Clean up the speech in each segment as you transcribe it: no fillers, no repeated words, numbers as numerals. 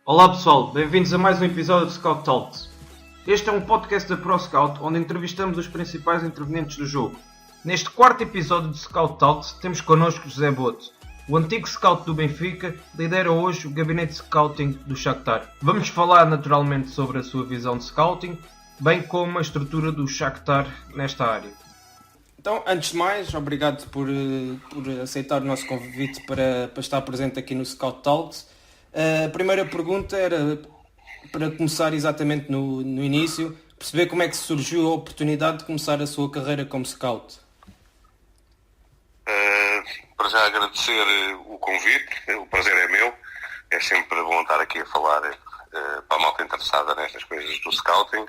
Olá pessoal, bem-vindos a mais um episódio de Scout Talks. Este é um podcast da ProScout onde entrevistamos os principais intervenientes do jogo. Neste quarto episódio de Scout Talks temos connosco José Boto. O antigo scout do Benfica lidera hoje o gabinete de scouting do Shakhtar. Vamos falar naturalmente sobre a sua visão de scouting, bem como a estrutura do Shakhtar nesta área. Então, antes de mais, obrigado por aceitar o nosso convite para estar presente aqui no Scout Talks. A primeira pergunta era para começar exatamente no início, perceber como é que surgiu a oportunidade de começar a sua carreira como scout. Para já agradecer o convite, o prazer é meu, é sempre bom estar aqui a falar para a malta interessada nestas coisas do scouting.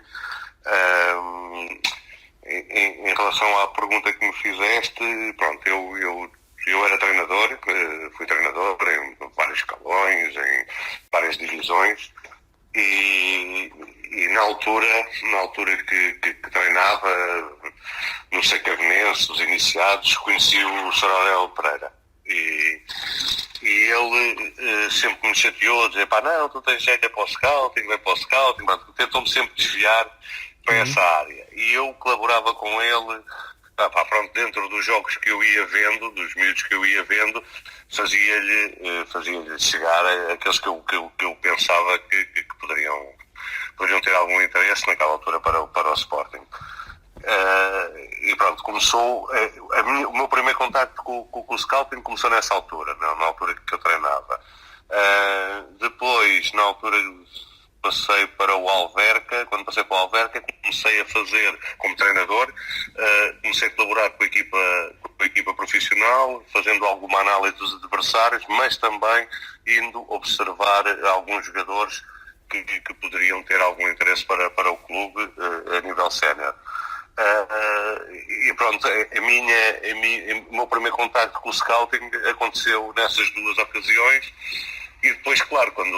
Em relação à pergunta que me fizeste, pronto, eu era treinador, fui treinador em vários escalões, em várias divisões e na altura que treinava no Sacavenense, os iniciados, conheci o Sr. Aurélio Pereira e ele sempre me chateou, dizer, não, tu tens jeito, vai para o scouting, tentou-me sempre desviar para essa área e eu colaborava com ele. Dentro dos jogos que eu ia vendo, dos miúdos que eu ia vendo, fazia-lhe chegar aqueles que eu pensava que poderiam ter algum interesse naquela altura para o Sporting. E pronto, começou, o meu primeiro contacto com o scouting começou nessa altura, na altura que eu treinava. Depois, na altura passei para o Alverca. Quando passei para o Alverca comecei a fazer, como treinador, comecei a colaborar com a equipa profissional, fazendo alguma análise dos adversários, mas também indo observar alguns jogadores que poderiam ter algum interesse para o clube a nível sénior. E pronto, o meu primeiro contacto com o scouting aconteceu nessas duas ocasiões e depois, claro, quando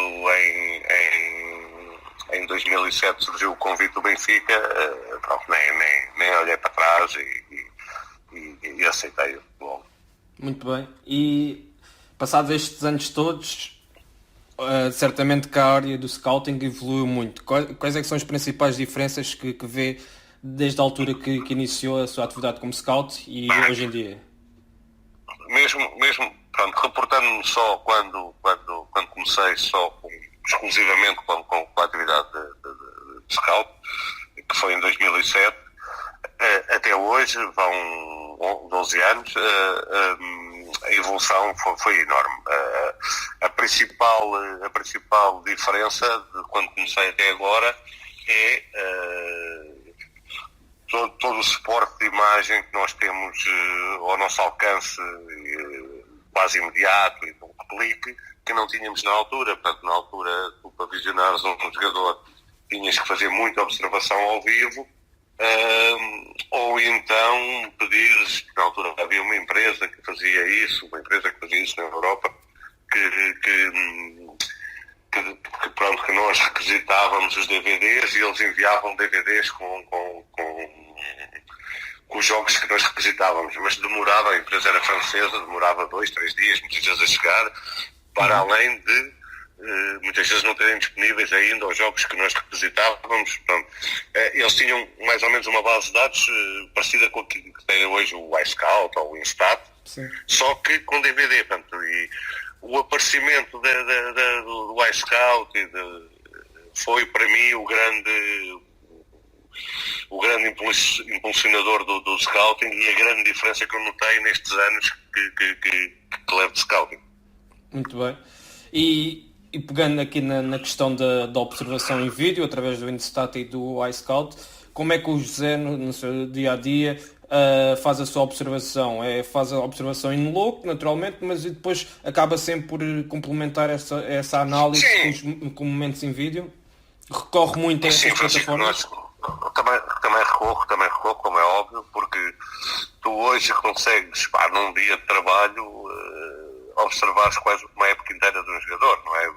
em 2007 surgiu o convite do Benfica, pronto, nem olhei para trás e aceitei logo. Muito bem. E passados estes anos todos, certamente que a área do scouting evoluiu muito. Quais é que são as principais diferenças que vê desde a altura que iniciou a sua atividade como scout e hoje em dia? Mesmo pronto, reportando-me só quando comecei exclusivamente com a atividade de scout, que foi em 2007, até hoje, vão 12 anos, a evolução foi enorme. A principal diferença de quando comecei até agora é todo o suporte de imagem que nós temos ao nosso alcance, quase imediato e de um clique, que não tínhamos na altura. Portanto, na altura, para visionares um jogador, tinhas que fazer muita observação ao vivo, ou então pedires, na altura havia uma empresa que fazia isso na Europa, que nós requisitávamos os DVDs e eles enviavam DVDs com os jogos que nós requisitávamos, mas demorava, a empresa era francesa, demorava 2-3 dias, muitas vezes a chegar, para além de muitas vezes não terem disponíveis ainda os jogos que nós requisitávamos. Portanto, eles tinham mais ou menos uma base de dados parecida com o que tem hoje o iScout ou o Instat, só que com DVD. Portanto, e o aparecimento do iScout foi para mim o grande impulsionador do scouting e a grande diferença que eu notei nestes anos que levo de scouting. Muito bem. E pegando aqui na questão da observação em vídeo, através do Instat e do iScout, como é que o José, no seu dia-a-dia, faz a sua observação? Faz a observação in loco, naturalmente, mas depois acaba sempre por complementar essa análise com momentos em vídeo? Recorre muito a essas plataformas? Também recorro, como é óbvio, porque tu hoje consegues, num dia de trabalho, observares quase uma época inteira de um jogador, não é?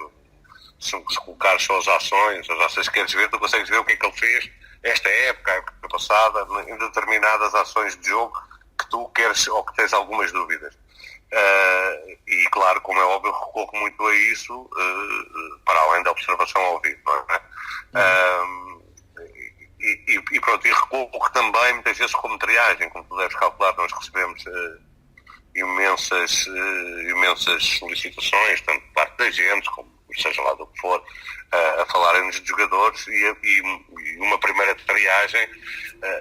Se colocares só as ações que queres ver, tu consegues ver o que é que ele fez esta época, a época passada, em determinadas ações de jogo que tu queres ou que tens algumas dúvidas. E claro, como é óbvio, recorro muito a isso, para além da observação ao vivo, não é? E pronto, e recorro também muitas vezes como triagem, como tu deves calcular, nós recebemos imensas solicitações, tanto por parte da gente, como seja lá do que for, a falarem-nos de jogadores, e uma primeira triagem,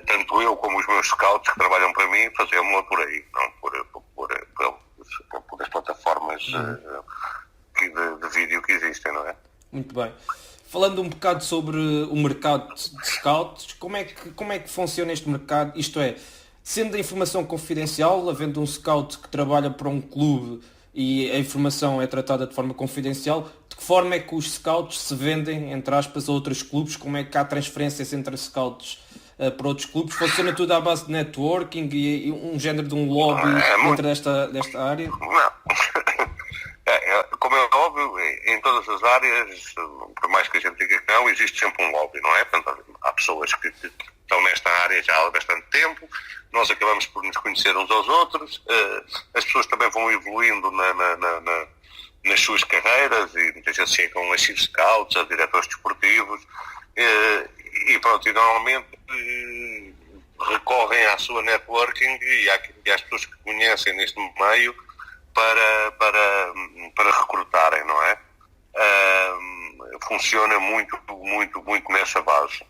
tanto eu como os meus scouts que trabalham para mim, fazemos-la por aí, não? Por as plataformas de vídeo que existem, não é? Muito bem. Falando um bocado sobre o mercado de scouts, como é que funciona este mercado? Isto é, sendo a informação confidencial, havendo um scout que trabalha para um clube e a informação é tratada de forma confidencial, de que forma é que os scouts se vendem, entre aspas, a outros clubes? Como é que há transferências entre scouts para outros clubes? Funciona tudo à base de networking e um género de um lobby dentro desta área? Não. Como é óbvio, em todas as áreas, por mais que a gente diga que não, existe sempre um lobby, não é? Portanto, há pessoas que estão nesta área já há bastante tempo, nós acabamos por nos conhecer uns aos outros, as pessoas também vão evoluindo nas suas carreiras e muitas vezes chegam a chief scouts, a diretores desportivos, e pronto, e normalmente recorrem à sua networking e às pessoas que conhecem neste meio para recrutarem, não é? Funciona muito nessa base,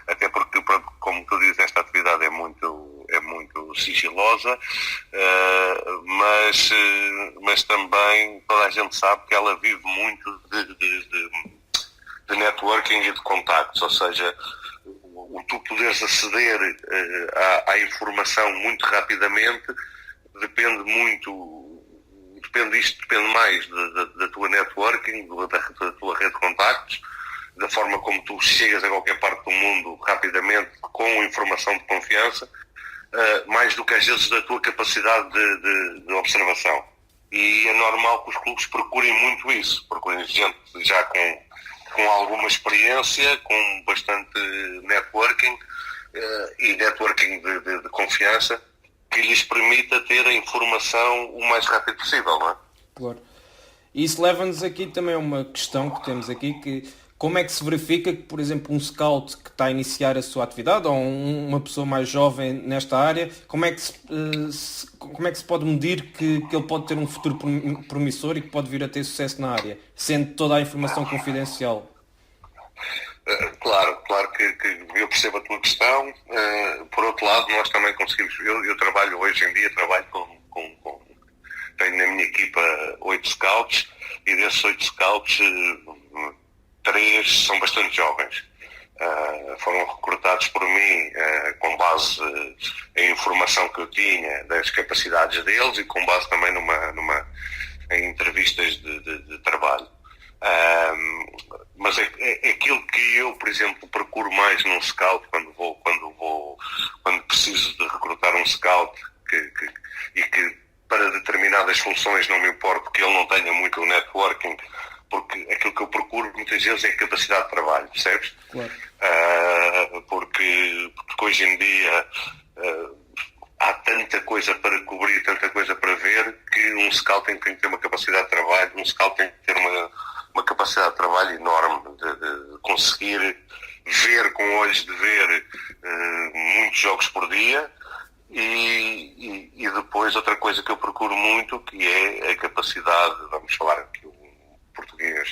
até porque, como tu dizes, esta atividade é muito sigilosa, mas também toda a gente sabe que ela vive muito de networking e de contactos, ou seja, o tu poderes aceder à informação muito rapidamente depende mais da tua networking, da tua rede de contactos, da forma como tu chegas a qualquer parte do mundo rapidamente com informação de confiança, mais do que às vezes da tua capacidade de observação. E é normal que os clubes procurem muito isso, procurem gente já com alguma experiência, com bastante networking e networking de confiança, que lhes permita ter a informação o mais rápido possível, não é? Claro. E isso leva-nos aqui também a uma questão que temos aqui, que como é que se verifica que, por exemplo, um scout que está a iniciar a sua atividade ou uma pessoa mais jovem nesta área, como é que se pode medir que ele pode ter um futuro promissor e que pode vir a ter sucesso na área, sendo toda a informação confidencial? Claro que eu percebo a tua questão. Por outro lado, nós também conseguimos. Eu trabalho hoje em dia, tenho na minha equipa 8 scouts e desses 8 scouts, 3 são bastante jovens. Foram recrutados por mim com base em informação que eu tinha das capacidades deles e com base também em entrevistas de trabalho. Mas aquilo que eu, por exemplo, procuro mais num scout quando preciso de recrutar um scout e que para determinadas funções não me importa que ele não tenha muito o networking, porque aquilo que eu procuro muitas vezes é a capacidade de trabalho, percebes? Claro. Porque hoje em dia há tanta coisa para cobrir, tanta coisa para ver, que um scout tem que ter uma capacidade de trabalho, um scout tem que ter uma capacidade de trabalho enorme, de conseguir ver com olhos de ver muitos jogos por dia. E depois outra coisa que eu procuro muito, que é a capacidade, vamos falar aqui um português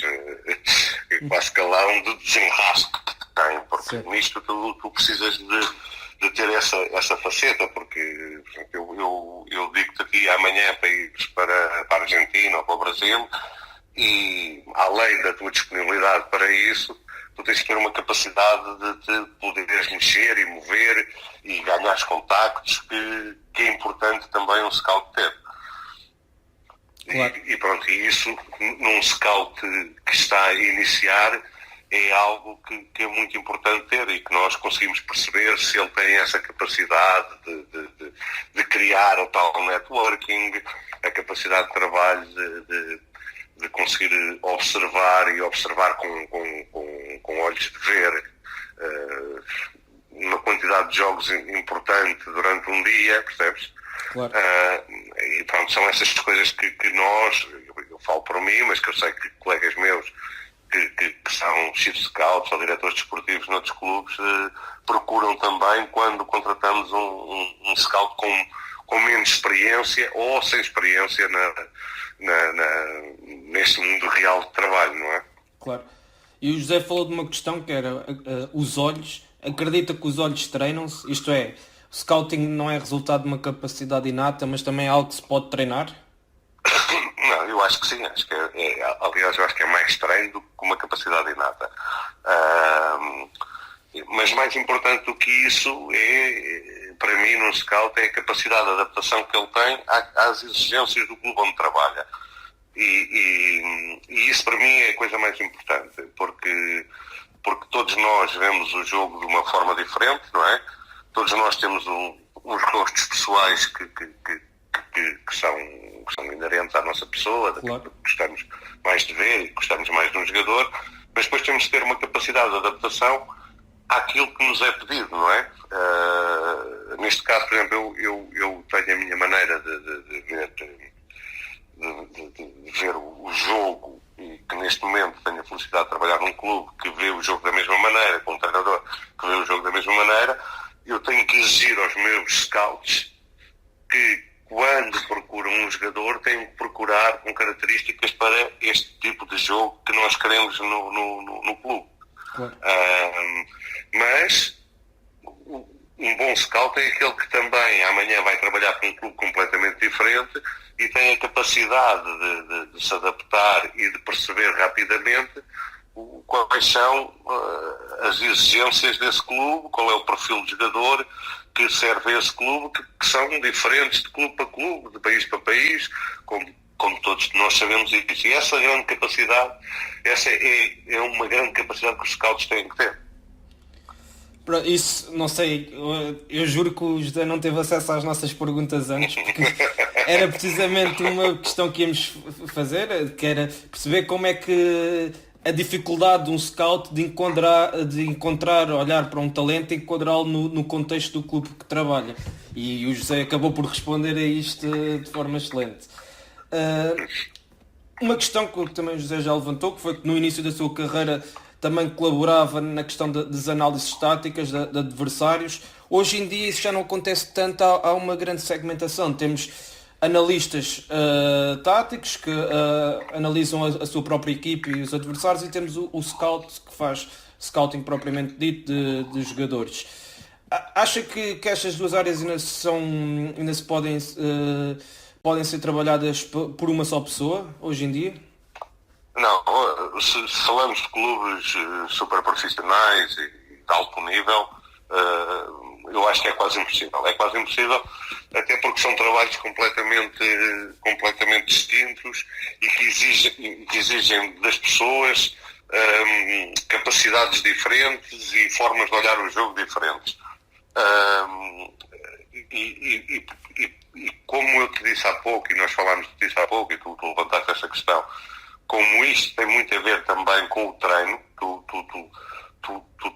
quase calão, de desenrasque que tem, porque nisto tu precisas de ter essa faceta, porque eu digo-te aqui amanhã para ires para a Argentina ou para o Brasil, e além da tua disponibilidade para isso, tu tens que ter uma capacidade de poderes mexer e mover e ganhar os contactos, que é importante também um scout ter. Claro. E pronto, e isso num scout que está a iniciar é algo que é muito importante ter e que nós conseguimos perceber se ele tem essa capacidade de criar o tal networking, a capacidade de trabalho de conseguir observar com olhos de ver uma quantidade de jogos importante durante um dia, percebes? Claro. E pronto, são essas coisas que nós, eu falo por mim, mas que eu sei que colegas meus que são chief scouts ou diretores desportivos noutros clubes procuram também quando contratamos um scout com menos experiência ou sem experiência neste mundo real de trabalho, não é? Claro. E o José falou de uma questão que era os olhos. Acredita que os olhos treinam-se? Isto é, o scouting não é resultado de uma capacidade inata, mas também é algo que se pode treinar? Não, eu acho que sim. Acho que aliás, eu acho que é mais treino do que uma capacidade inata. Mas mais importante do que isso para mim, num scout, é a capacidade de adaptação que ele tem às exigências do clube onde trabalha. E isso para mim é a coisa mais importante, porque todos nós vemos o jogo de uma forma diferente, não é? Todos nós temos uns gostos pessoais que são inerentes à nossa pessoa, Claro. que gostamos mais de ver e gostamos mais de um jogador, mas depois temos de ter uma capacidade de adaptação àquilo que nos é pedido, não é? Neste caso, por exemplo, eu tenho a minha maneira de ver o jogo, e que neste momento tenho a felicidade de trabalhar num clube que vê o jogo da mesma maneira, com um treinador que vê o jogo da mesma maneira. Eu tenho que exigir aos meus scouts que, quando procuram um jogador, têm que procurar com características para este tipo de jogo que nós queremos no clube. Claro. Mas um bom scout é aquele que também amanhã vai trabalhar com um clube completamente diferente e tem a capacidade de se adaptar e de perceber rapidamente quais são as exigências desse clube, qual é o perfil de jogador que serve a esse clube, que são diferentes de clube para clube, de país para país, como todos nós sabemos isso. E essa grande capacidade, essa é uma grande capacidade que os scouts têm que ter. Isso, não sei, eu juro que o José não teve acesso às nossas perguntas antes, porque era precisamente uma questão que íamos fazer, que era perceber como é que a dificuldade de um scout de encontrar, olhar para um talento e enquadrá-lo no contexto do clube que trabalha. E o José acabou por responder a isto de forma excelente. Uma questão que também o José já levantou, que foi que no início da sua carreira também colaborava na questão das análises táticas de adversários. Hoje em dia isso já não acontece tanto, há uma grande segmentação. Temos analistas táticos que analisam a sua própria equipe e os adversários, e temos o scout que faz scouting propriamente dito de jogadores. Acha que estas duas áreas ainda se podem ser trabalhadas por uma só pessoa hoje em dia? Não, se falamos de clubes super profissionais e de alto nível, eu acho que é quase impossível. É quase impossível, até porque são trabalhos completamente distintos e que exigem das pessoas capacidades diferentes e formas de olhar o jogo diferentes. E como eu te disse há pouco, e nós falámos disso há pouco, e tu levantaste essa questão, como isto tem muito a ver também com o treino, tu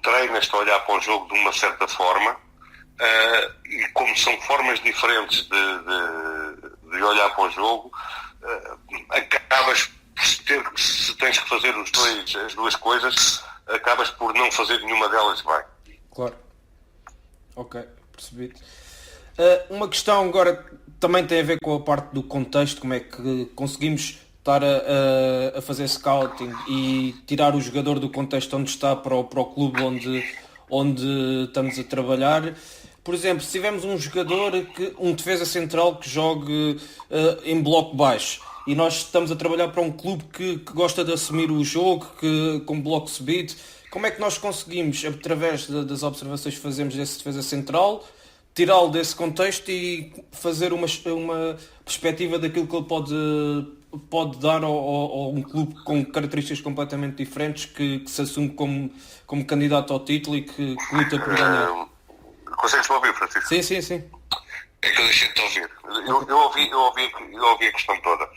treinas-te a olhar para o jogo de uma certa forma, e como são formas diferentes de olhar para o jogo, acabas por ter, se tens que fazer as duas coisas, acabas por não fazer nenhuma delas bem. Claro. Ok, percebi. Uma questão agora também tem a ver com a parte do contexto, como é que conseguimos estar a fazer scouting e tirar o jogador do contexto onde está para o clube onde estamos a trabalhar. Por exemplo, se tivermos um jogador, um defesa central que jogue em bloco baixo, e nós estamos a trabalhar para um clube que gosta de assumir o jogo, com bloco subido, como é que nós conseguimos, através das observações que fazemos desse defesa central, tirá-lo desse contexto e fazer uma perspectiva daquilo que ele pode dar a um clube com características completamente diferentes, que se assume como candidato ao título e que luta por ganhar? Consegues-me ouvir, Francisco? Sim. É que eu deixei de te ouvir. Eu ouvi a questão toda.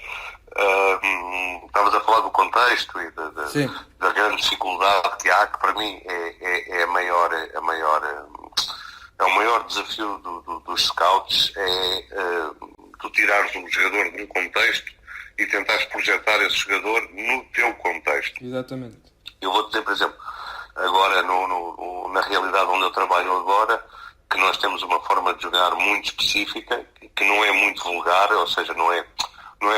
Estavas a falar do contexto e da grande dificuldade que há, que para mim é a maior é o maior desafio dos scouts, tu tirares um jogador de um contexto e tentares projetar esse jogador no teu contexto. Exatamente. Eu vou dizer, por exemplo, agora na realidade onde eu trabalho agora, que nós temos uma forma de jogar muito específica, que não é muito vulgar, ou seja, não é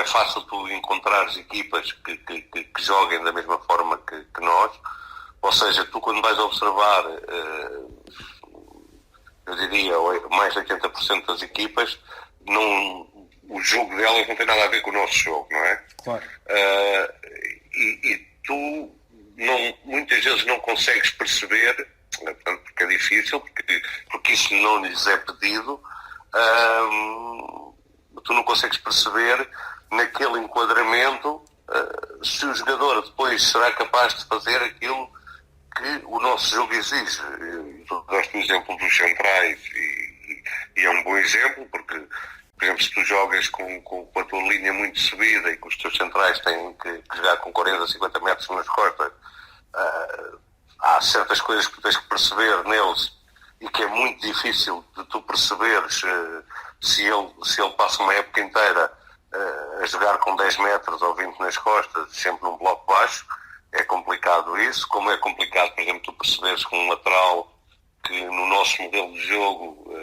fácil tu encontrares equipas que joguem da mesma forma que nós. Ou seja, tu quando vais observar, eu diria, mais de 80% das equipas, o jogo delas não tem nada a ver com o nosso jogo, não é? Claro. E tu muitas vezes não consegues perceber, portanto, porque é difícil, porque isso não lhes é pedido, tu não consegues perceber naquele enquadramento se o jogador depois será capaz de fazer aquilo que o nosso jogo exige. Tu daste o exemplo dos centrais e é um bom exemplo, porque, por exemplo, se tu jogas com a tua linha muito subida e que os teus centrais têm que jogar com 40, 50 metros nas costas, há certas coisas que tu tens que perceber neles e que é muito difícil de tu perceberes se ele passa uma época inteira a jogar com 10 metros ou 20 nas costas, sempre num bloco baixo. É complicado isso, como é complicado, por exemplo, tu perceberes que um lateral que no nosso modelo de jogo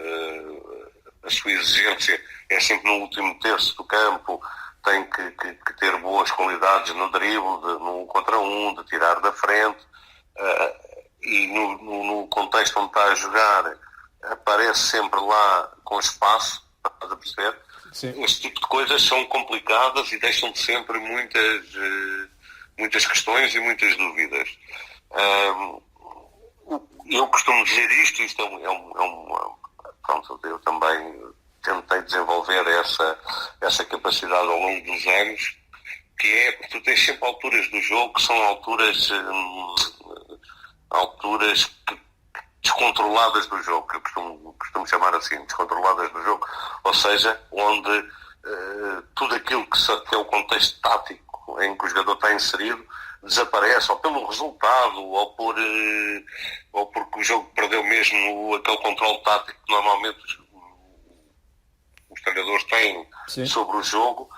a sua exigência é sempre no último terço do campo, tem que ter boas qualidades no drible, no 1 contra 1, de tirar da frente, e no contexto onde está a jogar aparece sempre lá com espaço, estás a perceber? Sim. Este tipo de coisas são complicadas e deixam-te sempre muitas questões e muitas dúvidas. Eu costumo dizer isto pronto, eu também tentei desenvolver essa capacidade ao longo dos anos, que é, tu tens sempre alturas do jogo que são alturas descontroladas do jogo, que eu costumo chamar assim, descontroladas do jogo, ou seja, onde tudo aquilo que é o contexto tático em que o jogador está inserido desaparece, ou pelo resultado, ou porque o jogo perdeu mesmo aquele controle tático que normalmente os treinadores têm sobre o jogo.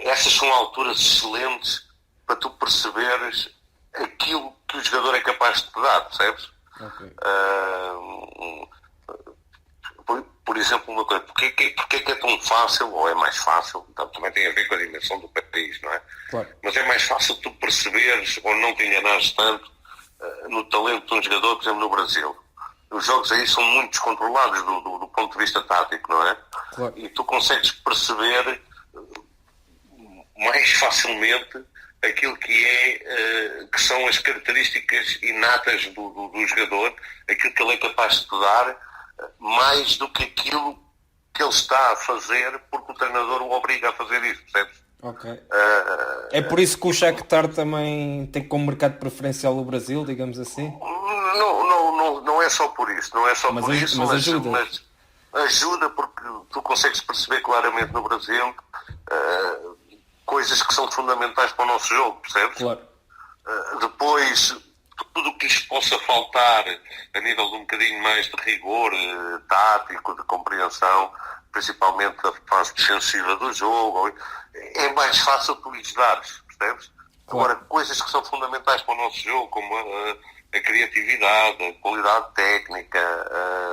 Essas são alturas excelentes para tu perceberes aquilo que o jogador é capaz de te dar, percebes? Okay. Por exemplo, uma coisa, porque é tão fácil, ou é mais fácil, então, também tem a ver com a dimensão do país, não é? Claro. Mas é mais fácil tu perceberes, ou não te enganares tanto, no talento de um jogador, por exemplo, no Brasil. Os jogos aí são muito descontrolados do ponto de vista tático, não é? Claro. E tu consegues perceber mais facilmente aquilo que são as características inatas do jogador, aquilo que ele é capaz de te dar, mais do que aquilo que ele está a fazer porque o treinador o obriga a fazer isso, percebes? Ok. É por isso que o Shakhtar também tem como mercado preferencial o Brasil, digamos assim? Não é só por isso, mas ajuda. Mas ajuda porque tu consegues perceber claramente no Brasil coisas que são fundamentais para o nosso jogo, percebes? Claro. Depois, tudo o que lhes possa faltar a nível de um bocadinho mais de rigor tático, de compreensão, principalmente da fase defensiva do jogo, é mais fácil tu lhes dares, percebes? Claro. Agora, coisas que são fundamentais para o nosso jogo, como a criatividade, a qualidade técnica,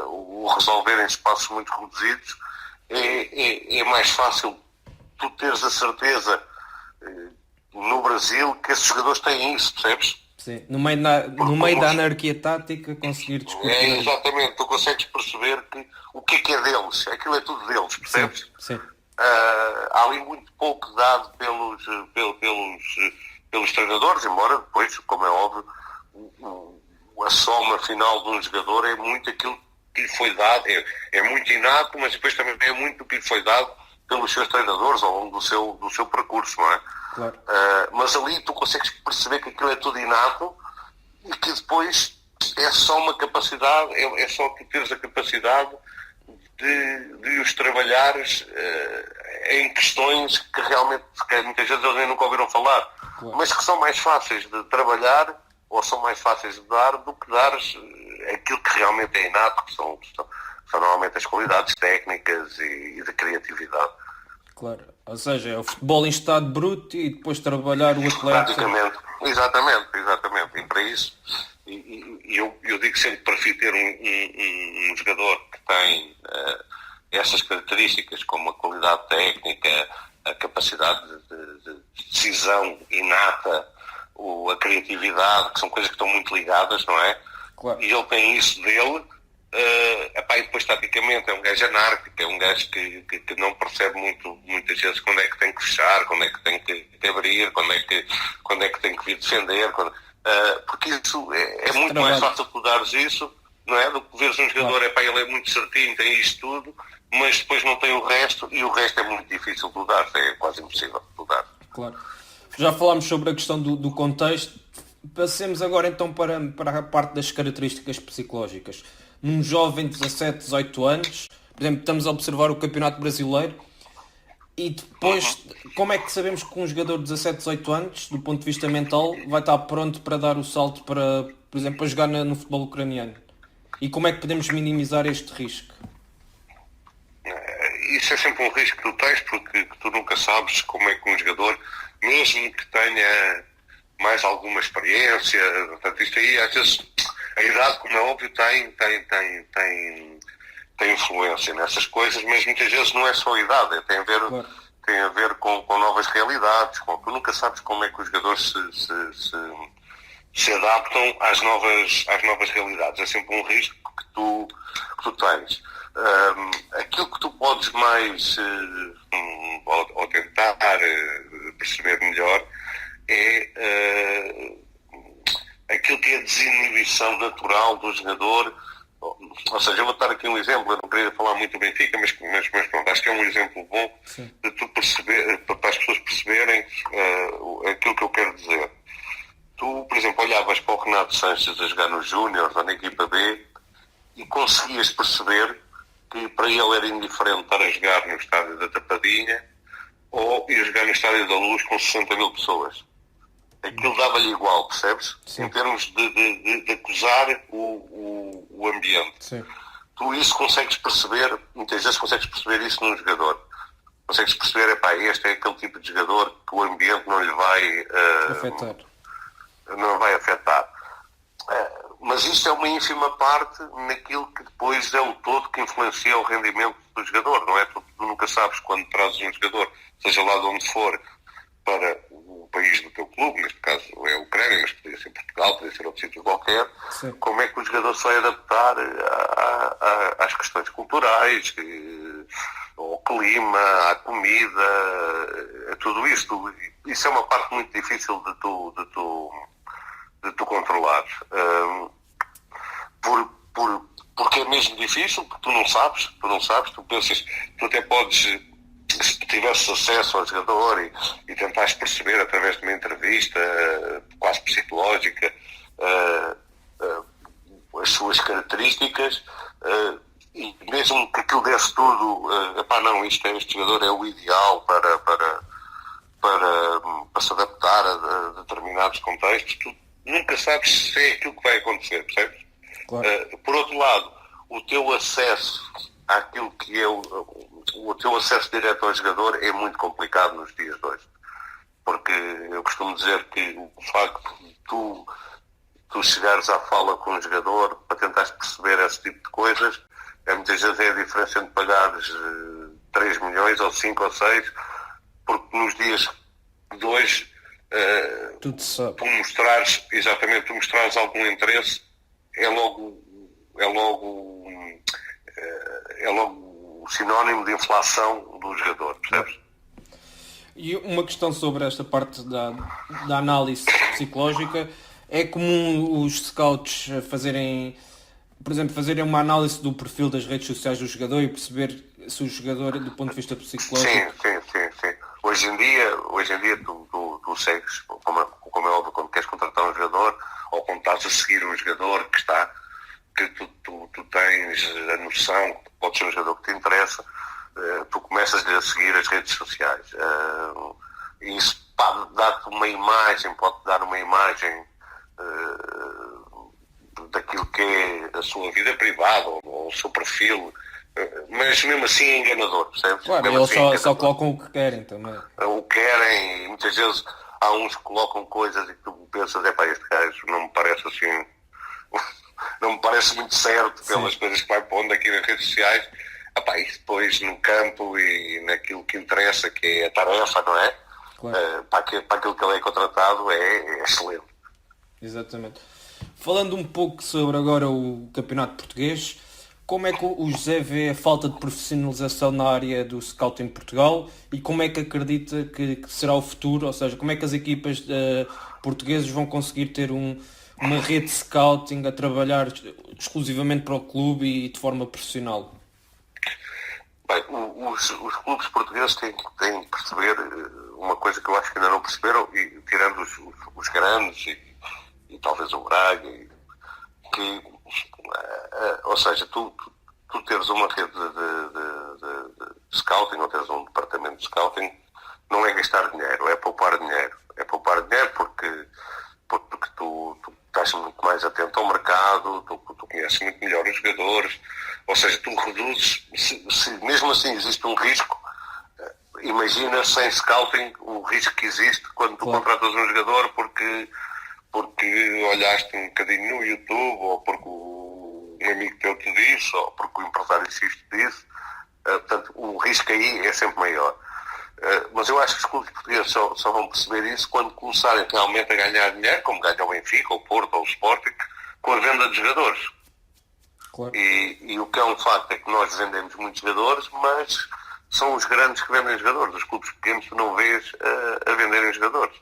o resolver em espaços muito reduzidos, é mais fácil tu teres a certeza no Brasil que esses jogadores têm isso, percebes? Sim, no meio da anarquia tática conseguir discutir. Exatamente, tu consegues perceber o que é deles, aquilo é tudo deles, percebes? Sim. Há ali muito pouco dado pelos treinadores, embora depois, como é óbvio, a soma final de um jogador é muito aquilo que lhe foi dado, é muito inato, mas depois também é muito do que lhe foi dado pelos seus treinadores ao longo do seu percurso, não é? Claro. Mas ali tu consegues perceber que aquilo é tudo inato e que depois é só uma capacidade, é só tu teres a capacidade de os trabalhares em questões que realmente muitas vezes eles nem nunca ouviram falar, mas que são mais fáceis de trabalhar ou são mais fáceis de dar do que dares aquilo que realmente é inato, que são normalmente as qualidades técnicas e de criatividade. Claro. Ou seja, é o futebol em estado bruto e depois trabalhar o atleta. Praticamente, exatamente. E para isso, eu digo sempre que prefiro ter um jogador que tem essas características, como a qualidade técnica, a capacidade de decisão inata, a criatividade, que são coisas que estão muito ligadas, não é? Claro. E ele tem isso dele. E depois taticamente é um gajo anárquico, é um gajo que não percebe muitas vezes quando é que tem que fechar, quando é que tem que abrir, quando é que tem que vir defender, porque isso é muito mais fácil tu dares isso, não é? Do que veres um jogador, ele é muito certinho, tem isto tudo, mas depois não tem o resto, e o resto é muito difícil de dar, é quase impossível de dar. Claro. Já falámos sobre a questão do contexto. Passemos agora então para a parte das características psicológicas. Num jovem de 17, 18 anos, por exemplo, estamos a observar o Campeonato Brasileiro, e depois, como é que sabemos que um jogador de 17, 18 anos, do ponto de vista mental, vai estar pronto para dar o salto para, por exemplo, para jogar no futebol ucraniano? E como é que podemos minimizar este risco? Isso é sempre um risco que tu tens, porque tu nunca sabes como é que um jogador, mesmo que tenha mais alguma experiência, portanto, isto aí, às vezes, a idade, como é óbvio, tem influência nessas coisas, mas muitas vezes não é só a idade, tem a ver com novas realidades, tu nunca sabes como é que os jogadores se adaptam às novas realidades. É sempre um risco que tu tens. Aquilo que tu podes mais ou tentar perceber melhor é aquilo que é a desinibição natural do jogador. Ou seja, eu vou dar aqui um exemplo, eu não queria falar muito do Benfica, mas pronto, acho que é um exemplo bom. Sim. De tu perceber, para as pessoas perceberem aquilo que eu quero dizer. Tu, por exemplo, olhavas para o Renato Sanches a jogar nos Júniors ou na equipa B e conseguias perceber que para ele era indiferente estar a jogar no estádio da Tapadinha ou ir jogar no estádio da Luz com 60 mil pessoas. Aquilo dava-lhe igual, percebes? Sim. Em termos de acusar o ambiente. Sim. Tu isso consegues perceber, muitas vezes consegues perceber isso num jogador. Consegues perceber, este é aquele tipo de jogador que o ambiente não lhe vai afetar. Não vai afetar. Mas isto é uma ínfima parte naquilo que depois é o todo que influencia o rendimento do jogador, não é? Tu nunca sabes quando trazes um jogador, seja lá de onde for, para o país do teu clube, neste caso é a Ucrânia, mas podia ser Portugal, podia ser outro sítio qualquer. Sim. Como é que o jogador se vai adaptar às questões culturais, ao clima, à comida, a tudo isto. Isso é uma parte muito difícil de tu controlar. Porque é mesmo difícil, porque tu não sabes, tu pensas, tu até podes, se tivesses acesso ao jogador e tentares perceber através de uma entrevista quase psicológica as suas características, e mesmo que aquilo desse tudo, este jogador é o ideal para se adaptar a determinados contextos, tu nunca sabes se é aquilo que vai acontecer, percebes? Claro. Por outro lado, o teu acesso àquilo que é o teu acesso direto ao jogador é muito complicado nos dias de hoje. Porque eu costumo dizer que o facto de tu chegares à fala com um jogador para tentares perceber esse tipo de coisas, muitas vezes é a diferença entre pagares 3 milhões ou 5 ou 6, porque nos dias de hoje tu mostrares algum interesse, é logo sinónimo de inflação do jogador, percebes? E uma questão sobre esta parte da análise psicológica, é comum os scouts fazerem uma análise do perfil das redes sociais do jogador e perceber se o jogador, do ponto de vista psicológico... Sim. Hoje em dia tu segues, como é óbvio, quando queres contratar um jogador ou quando estás a seguir um jogador que tu tens a noção que pode ser um jogador que te interessa, tu começas a seguir as redes sociais. E isso pode dar-te uma imagem, daquilo que é da sua vida privada ou o seu perfil, mas mesmo assim é enganador, percebes? Claro, mesmo eles assim é só enganador. colocam o que querem também. O querem, e muitas vezes há uns que colocam coisas e que tu pensas, este gajo não me parece assim, não me parece muito certo pelas coisas que vai pondo aqui nas redes sociais. E depois no campo e naquilo que interessa, que é a tarefa, não é? Claro. Para aquilo que ele é contratado é excelente. Exatamente. Falando um pouco sobre agora o Campeonato Português, como é que o José vê a falta de profissionalização na área do scouting em Portugal e como é que acredita que será o futuro? Ou seja, como é que as equipas portuguesas vão conseguir ter uma rede de scouting a trabalhar exclusivamente para o clube e de forma profissional? Bem, os clubes portugueses têm que perceber uma coisa que eu acho que ainda não perceberam, e tirando os grandes e talvez o Braga, que, ou seja, tu teres uma rede de scouting ou teres um departamento de scouting não é gastar dinheiro, é poupar dinheiro. É poupar dinheiro porque tu estás muito mais atento ao mercado, tu conheces muito melhor os jogadores, ou seja, tu reduzes, se mesmo assim existe um risco, imagina sem scouting o risco que existe quando tu contratas um jogador porque olhaste um bocadinho no YouTube, ou porque um amigo teu te disse, ou porque o empresário X te disse. Portanto, o risco aí é sempre maior. Mas eu acho que os clubes portugueses só vão perceber isso quando começarem realmente a ganhar dinheiro, como ganha o Benfica, o Porto ou o Sporting, com a venda de jogadores. Claro. E o que é um facto é que nós vendemos muitos jogadores, mas são os grandes que vendem jogadores. Os clubes pequenos tu não vês a venderem jogadores.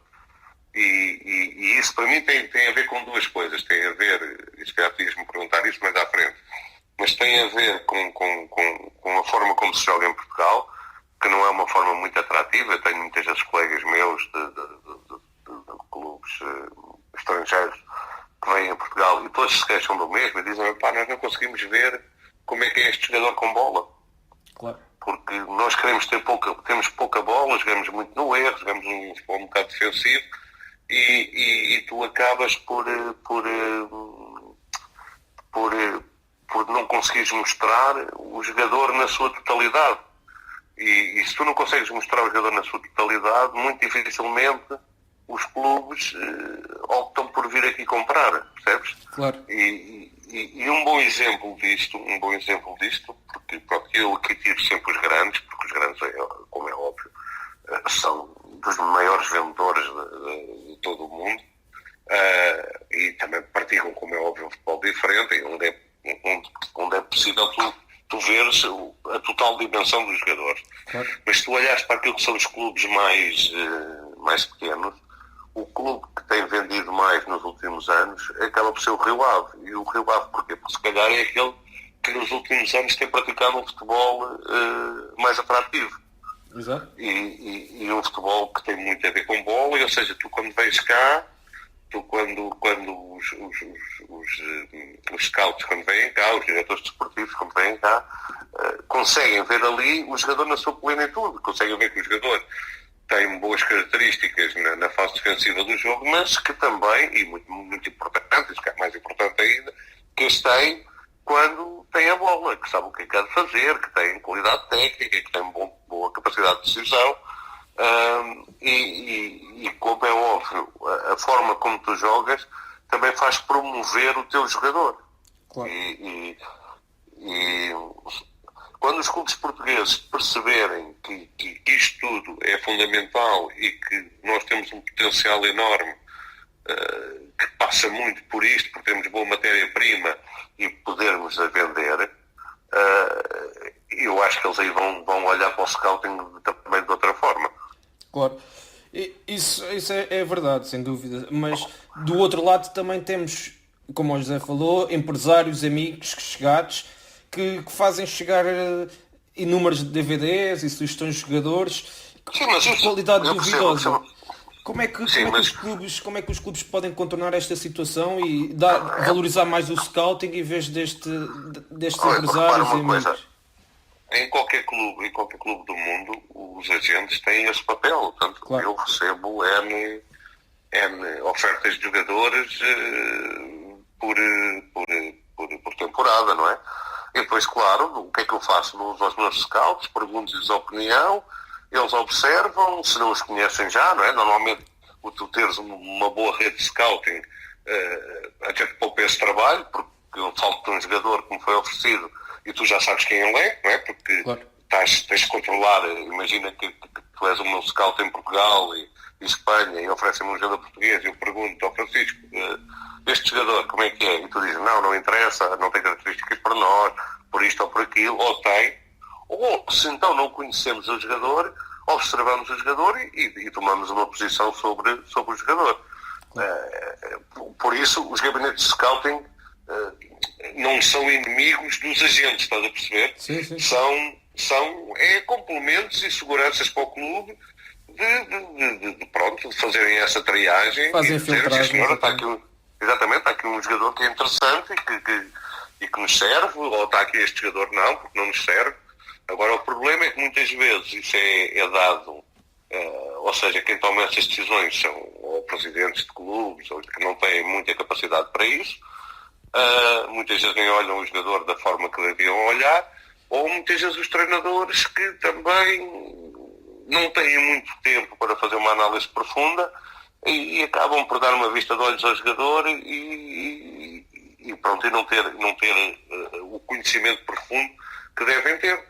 E isso para mim tem a ver com duas coisas. Tem a ver, e se calhar podias-me perguntar isso mais à frente, mas tem a ver com a forma como se joga em Portugal, que não é uma forma muito atrativa. Eu tenho muitas vezes colegas meus de clubes estrangeiros que vêm a Portugal e todos se queixam do mesmo e dizem, nós não conseguimos ver como é que é este jogador com bola. Claro. Porque nós temos pouca bola, jogamos muito no erro, jogamos um futebol um bocado defensivo e tu acabas por não conseguires mostrar o jogador na sua totalidade. E se tu não consegues mostrar o jogador na sua totalidade, muito dificilmente os clubes optam por vir aqui comprar, percebes? Claro. E um bom exemplo disto, porque pronto, eu aqui tiro sempre os grandes, porque os grandes, como é óbvio, são dos maiores vendedores de todo o mundo, e também praticam, como é óbvio, um futebol diferente, onde é possível tu veres a total dimensão dos jogadores. Claro. Mas se tu olhares para aquilo que são os clubes mais pequenos, o clube que tem vendido mais nos últimos anos acaba por ser o Rio Ave. E o Rio Ave porquê? Porque se calhar é aquele que nos últimos anos tem praticado um futebol mais atrativo. Exato. E um futebol que tem muito a ver com bola, ou seja, tu quando vens cá, quando os scouts quando vêm cá, os diretores desportivos quando vêm cá, conseguem ver ali o jogador na sua plenitude, conseguem ver que o jogador tem boas características na fase defensiva do jogo, mas que também, e muito, muito importante, isso que é mais importante ainda, que eles têm quando têm a bola, que sabem o que é que há de fazer, que têm qualidade técnica, que têm boa capacidade de decisão. E como é óbvio, a forma como tu jogas também faz promover o teu jogador. Claro. E quando os clubes portugueses perceberem que isto tudo é fundamental e que nós temos um potencial enorme, que passa muito por isto, porque temos boa matéria-prima e podermos a vender, eu acho que eles aí vão olhar para o scouting também de outra forma. Claro. Isso é verdade, sem dúvida. Mas do outro lado também temos, como o José falou, empresários, amigos chegados que fazem chegar inúmeros DVDs e sugestões de jogadores de qualidade duvidosa. Como é que os clubes podem contornar esta situação e valorizar mais o scouting em vez destes empresários e amigos? Em qualquer clube do mundo, os agentes têm esse papel. Portanto, claro. Eu recebo N ofertas de jogadores por tempo Morada, não é? E depois, claro, o que é que eu faço? Vou aos meus scouts, pergunto-lhes a opinião, eles observam, se não os conhecem já, não é? Normalmente, tu teres uma boa rede de scouting, até te poupa esse trabalho, porque falta um jogador que me foi oferecido e tu já sabes quem ele é, não é? Porque Claro. tens de controlar, imagina que tu és o meu scout em Portugal e Espanha e oferecem-me um jogador português e eu pergunto ao Francisco, este jogador como é que é? E tu dizes, não interessa, não tem características para nós, por isto ou por aquilo, ou tem, ou se então não conhecemos o jogador, observamos o jogador e tomamos uma posição sobre o jogador. Por isso, os gabinetes de scouting não são inimigos dos agentes, estás a perceber? Sim. São complementos e seguranças para o clube de fazerem essa triagem. Fazem e dizer, filtragem. senhora, está aqui um jogador que é interessante e que nos serve, ou está aqui este jogador não, porque não nos serve. Agora, o problema é que muitas vezes isso é dado, ou seja, quem toma essas decisões são ou presidentes de clubes, ou que não têm muita capacidade para isso. Muitas vezes nem olham o jogador da forma que deviam olhar, ou muitas vezes os treinadores que também não têm muito tempo para fazer uma análise profunda e acabam por dar uma vista de olhos ao jogador e não ter o conhecimento profundo que devem ter.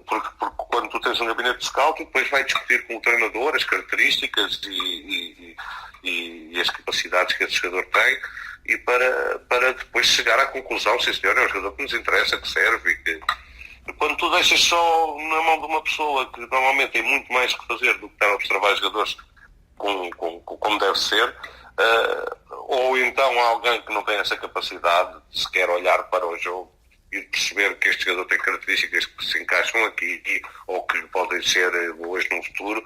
Porque quando tu tens um gabinete de scout, depois vai discutir com o treinador as características e as capacidades que esse jogador tem e para depois chegar à conclusão, sim senhor, é um jogador que nos interessa, que serve e que... Quando tu deixas só na mão de uma pessoa que normalmente tem muito mais que fazer do que estar a observar jogadores como deve ser, ou então alguém que não tem essa capacidade de sequer olhar para o jogo e de perceber que este jogador tem características que se encaixam aqui ou que podem ser boas no futuro,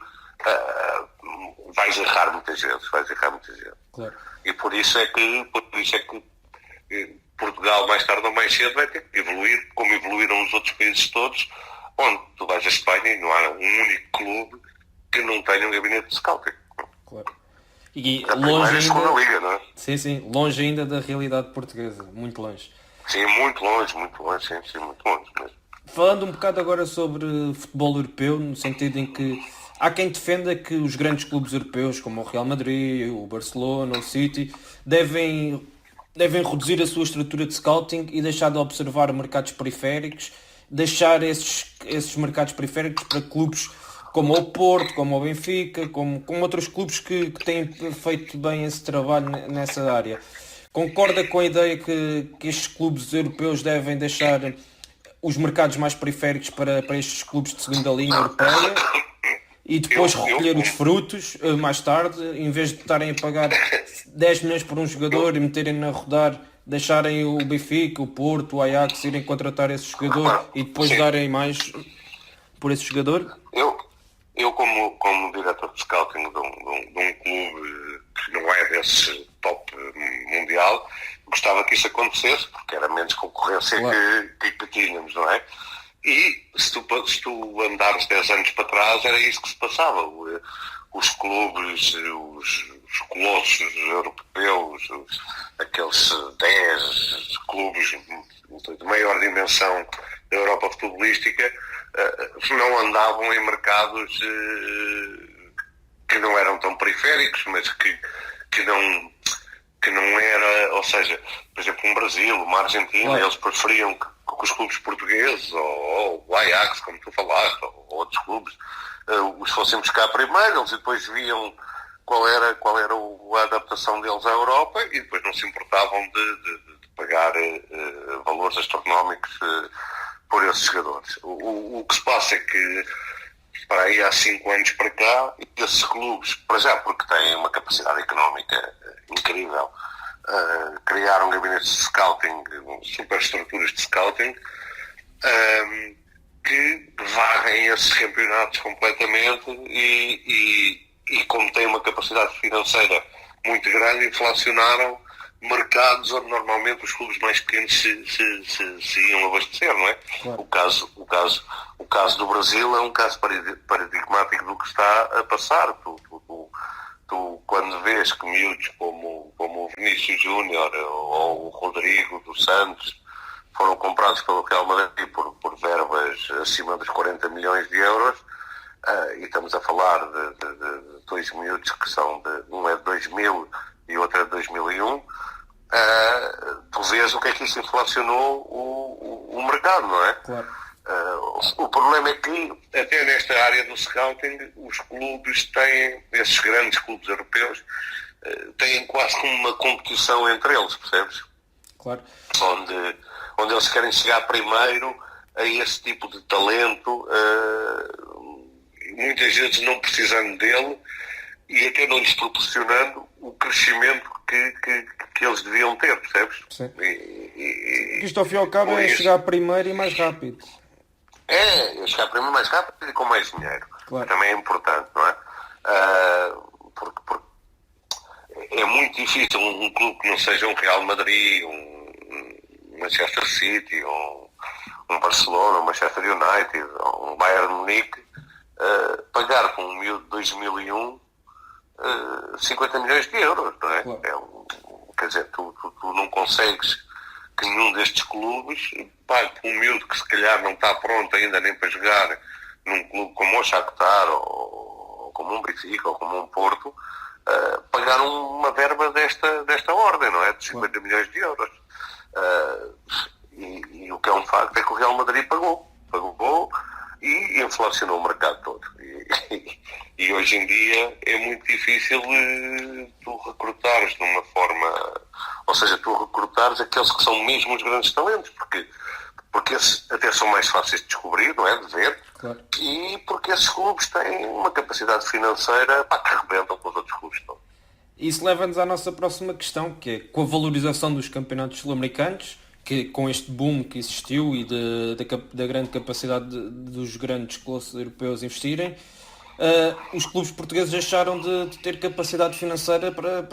vais errar muitas vezes. Claro. E por isso é que Portugal, mais tarde ou mais cedo, vai ter que evoluir, como evoluíram os outros países todos, onde tu vais à Espanha e não há um único clube que não tenha um gabinete de scouting. Claro. E A primeira e a segunda liga, não é? Sim, longe ainda da realidade portuguesa, muito longe. Sim, muito longe, muito longe mesmo. Falando um bocado agora sobre futebol europeu, no sentido em que há quem defenda que os grandes clubes europeus, como o Real Madrid, o Barcelona, o City, devem reduzir a sua estrutura de scouting e deixar de observar mercados periféricos, deixar esses mercados periféricos para clubes como o Porto, como o Benfica, como outros clubes que têm feito bem esse trabalho nessa área. Concorda com a ideia que estes clubes europeus devem deixar os mercados mais periféricos para estes clubes de segunda linha europeia e depois recolher os frutos mais tarde, em vez de estarem a pagar 10 milhões por um jogador e meterem a rodar, deixarem o Benfica, o Porto, o Ajax irem contratar esse jogador e depois darem mais por esse jogador? Eu como diretor de scouting de um clube que não é desse top mundial, gostava que isso acontecesse, porque era menos concorrência que tínhamos, não é? E se tu andares 10 anos para trás, era isso que se passava. Os clubes, os colossos europeus, aqueles 10 clubes de maior dimensão da Europa futebolística, não andavam em mercados que não eram tão periféricos, mas que não era, ou seja, por exemplo, um Brasil, uma Argentina, eles preferiam que os clubes portugueses, ou o Ajax, como tu falaste, ou outros clubes, os fossem buscar primeiro, eles depois viam qual era a adaptação deles à Europa e depois não se importavam de pagar valores astronómicos por esses jogadores. O que se passa é que para aí há 5 anos para cá, esses clubes, para já porque têm uma capacidade económica incrível, criaram gabinetes de scouting, superestruturas de scouting, que varrem esses campeonatos completamente e como têm uma capacidade financeira muito grande, inflacionaram mercados onde normalmente os clubes mais pequenos se iam abastecer, não é? Claro. O caso do Brasil é um caso paradigmático do que está a passar. Tu quando vês que miúdos como o Vinícius Júnior ou o Rodrigo dos Santos foram comprados pelo Real Madrid por verbas acima dos 40 milhões de euros, e estamos a falar de dois miúdos que são um é de 2000 e outro é de 2001. Tu vês o que é que isso inflacionou o mercado, não é? Claro. O problema é que, até nesta área do scouting, os clubes têm, esses grandes clubes europeus, têm quase como uma competição entre eles, percebes? Claro. Onde eles querem chegar primeiro a esse tipo de talento, muitas vezes não precisando dele e até não lhes proporcionando o crescimento que eles deviam ter, percebes? Sim. Isto ao fim e ao cabo é chegar primeiro e mais rápido. Chegar primeiro mais rápido e com mais dinheiro. Claro. Também é importante, não é? Porque é muito difícil um clube que não seja um Real Madrid, um Manchester City, um Barcelona, um Manchester United, um Bayern Munique, pagar com um miúdo de 2001 50 milhões de euros, não é? Claro. Quer dizer, tu não consegues que nenhum destes clubes pague por um miúdo que se calhar não está pronto ainda nem para jogar num clube como o Shakhtar ou como um Benfica ou como um Porto, pagar uma verba desta ordem, não é? De 50 milhões de euros. E o que é um facto é que o Real Madrid pagou e inflacionou o mercado todo. E hoje em dia é muito difícil tu recrutares de uma forma, ou seja, tu recrutares aqueles que são mesmo os grandes talentos, porque esses até são mais fáceis de descobrir, não é? De ver. Claro. E porque esses clubes têm uma capacidade financeira que arrebentam com os outros clubes todos. Isso leva-nos à nossa próxima questão, que é com a valorização dos campeonatos sul-americanos, que com este boom que existiu e da grande capacidade dos grandes clubes europeus investirem, os clubes portugueses deixaram de ter capacidade financeira para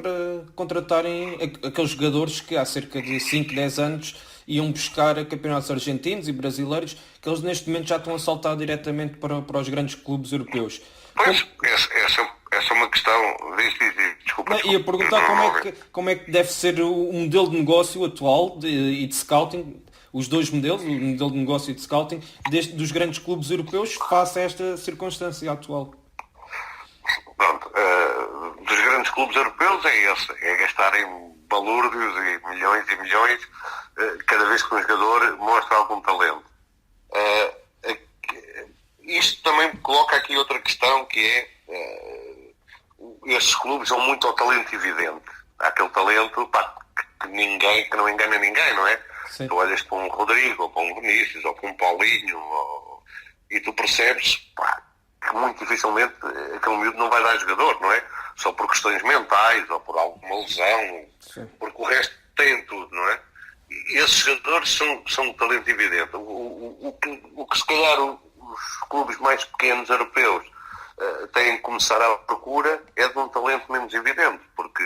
contratarem aqueles jogadores que há cerca de 5, 10 anos iam buscar a campeonatos argentinos e brasileiros, que eles neste momento já estão a saltar diretamente para os grandes clubes europeus. Pois, essa é uma questão. Desculpa. Ia perguntar como é que deve ser o modelo de negócio atual e de scouting, os dois modelos, o modelo de negócio e de scouting, dos grandes clubes europeus face a esta circunstância atual. Pronto, dos grandes clubes europeus é gastarem balúrdios e milhões cada vez que um jogador mostra algum talento. Isto também coloca aqui outra questão, que é estes clubes são muito ao talento evidente. Há aquele talento que não engana ninguém, não é? Sim. Tu olhas para um Rodrigo, ou para um Vinícius, ou para um Paulinho, e tu percebes que muito dificilmente aquele miúdo não vai dar jogador, não é? Só por questões mentais, ou por alguma lesão. Sim. Porque o resto tem tudo, não é? E esses jogadores são um talento evidente. O que se calhar os clubes mais pequenos europeus têm que começar à procura é de um talento menos evidente, porque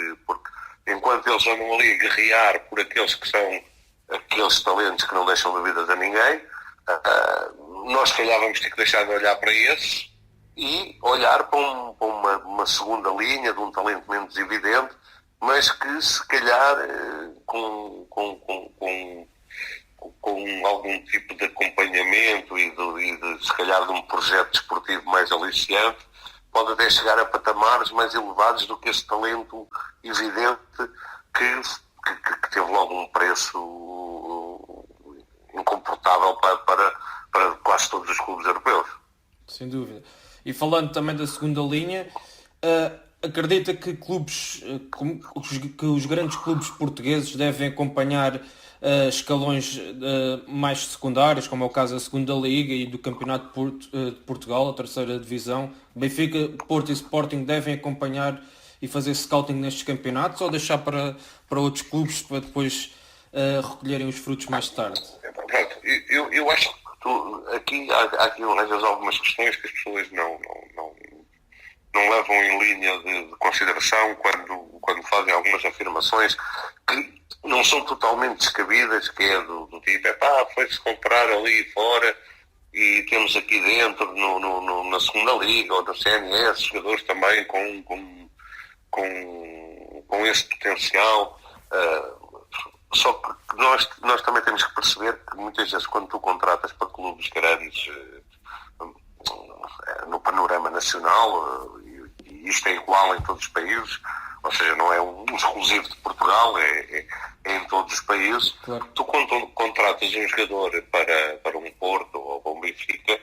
enquanto eles andam ali a guerrear por aqueles que são aqueles talentos que não deixam dúvidas a ninguém, nós se calhar vamos ter que deixar de olhar para esses e olhar para uma segunda linha de um talento menos evidente, mas que se calhar com algum tipo de acompanhamento e se calhar de um projeto desportivo mais aliciante, pode até chegar a patamares mais elevados do que esse talento evidente que teve logo um preço incomportável para quase todos os clubes europeus. Sem dúvida. E falando também da segunda linha, acredita que os grandes clubes portugueses devem acompanhar escalões mais secundários, como é o caso da segunda Liga e do Campeonato de Portugal, a terceira divisão? Benfica, Porto e Sporting devem acompanhar e fazer scouting nestes campeonatos, ou deixar para outros clubes para depois recolherem os frutos mais tarde? Pronto, eu acho que há aqui algumas questões que as pessoas não levam em linha de consideração quando fazem algumas afirmações que não são totalmente descabidas, que é do tipo, foi-se comprar ali fora e temos aqui dentro na segunda Liga ou no CNS jogadores também com esse potencial. Só que nós também temos que perceber que muitas vezes quando tu contratas para clubes grandes no panorama nacional, e isto é igual em todos os países, ou seja, não é um exclusivo de Portugal, é em todos os países. Claro. Tu quando contratas um jogador para um Porto ou para um Benfica,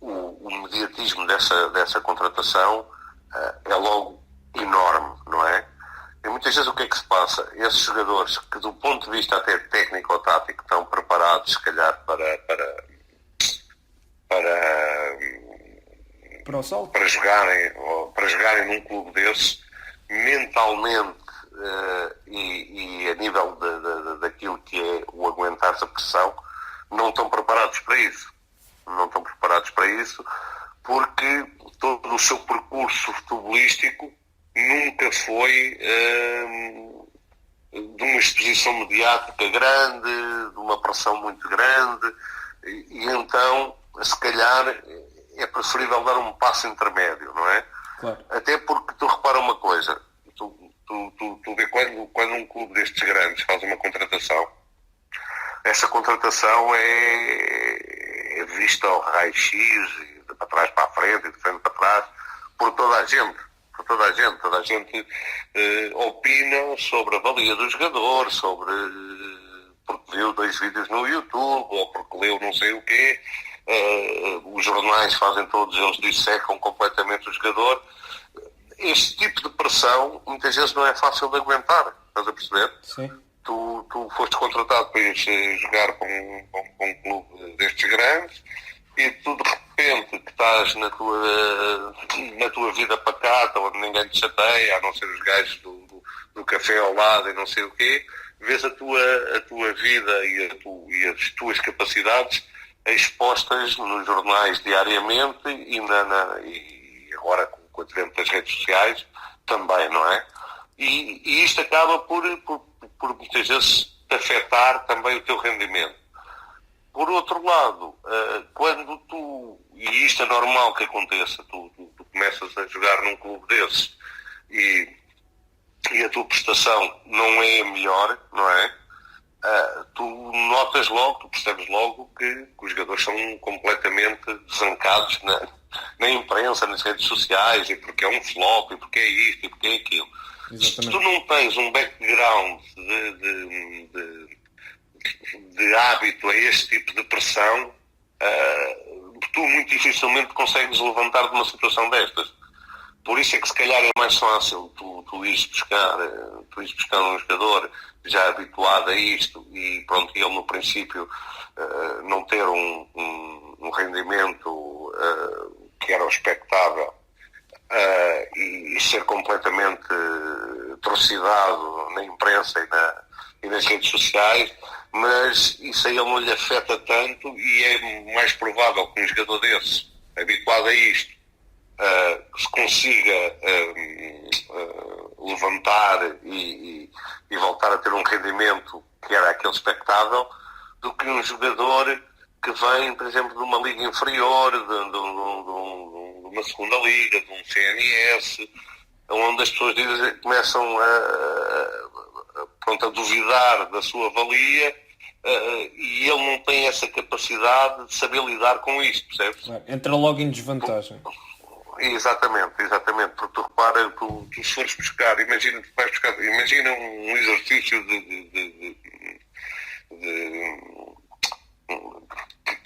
o mediatismo dessa contratação é logo enorme, não é? E muitas vezes o que é que se passa? Esses jogadores que do ponto de vista até técnico ou tático estão preparados, se calhar, para o salto. para jogarem num clube desse, mentalmente e a nível daquilo que é o aguentar a pressão, não estão preparados para isso. Não estão preparados para isso porque todo o seu percurso futebolístico nunca foi de uma exposição mediática grande, de uma pressão muito grande, e então, se calhar, é preferível dar um passo intermédio, não é? Claro. Até porque tu repara uma coisa, tu vê quando um clube destes grandes faz uma contratação, essa contratação é vista ao raio-x, de para trás para a frente e de frente para trás, por toda a gente. Toda a gente opina sobre a valia do jogador, porque viu 2 vídeos no YouTube, ou porque leu não sei o quê. Os jornais fazem todos, eles dissecam completamente o jogador. Este tipo de pressão muitas vezes não é fácil de aguentar, estás a perceber? Sim. Tu foste contratado para ir jogar com um clube destes grandes, e tu de repente que estás na tua vida pacata, onde ninguém te chateia, a não ser os gajos do café ao lado e não sei o quê, vês a tua vida e as tuas capacidades expostas nos jornais diariamente e agora com o advento das redes sociais também, não é? E isto acaba por muitas vezes afetar também o teu rendimento. Por outro lado, quando e isto é normal que aconteça, tu começas a jogar num clube desses e a tua prestação não é a melhor, não é? Tu notas logo, tu percebes logo que os jogadores são completamente zancados na imprensa, nas redes sociais, e porque é um flop, e porque é isto, e porque é aquilo. Exatamente. Se tu não tens um background de hábito a este tipo de pressão, tu muito dificilmente consegues levantar de uma situação destas. Por isso é que se calhar é mais fácil tu ires buscar um jogador já habituado a isto e pronto, ele no princípio não ter um rendimento que era o expectável, e ser completamente trucidado na imprensa e nas redes sociais, mas isso a ele não lhe afeta tanto, e é mais provável que um jogador desse, habituado a isto, se consiga levantar e voltar a ter um rendimento que era aquele expectável, do que um jogador que vem, por exemplo, de uma liga inferior, de uma segunda liga, de um CNS, onde as pessoas começam a duvidar da sua valia, e ele não tem essa capacidade de saber lidar com isto, percebes? Entra logo em desvantagem. Exatamente, porque tu repara, tu se fores buscar, imagina um exercício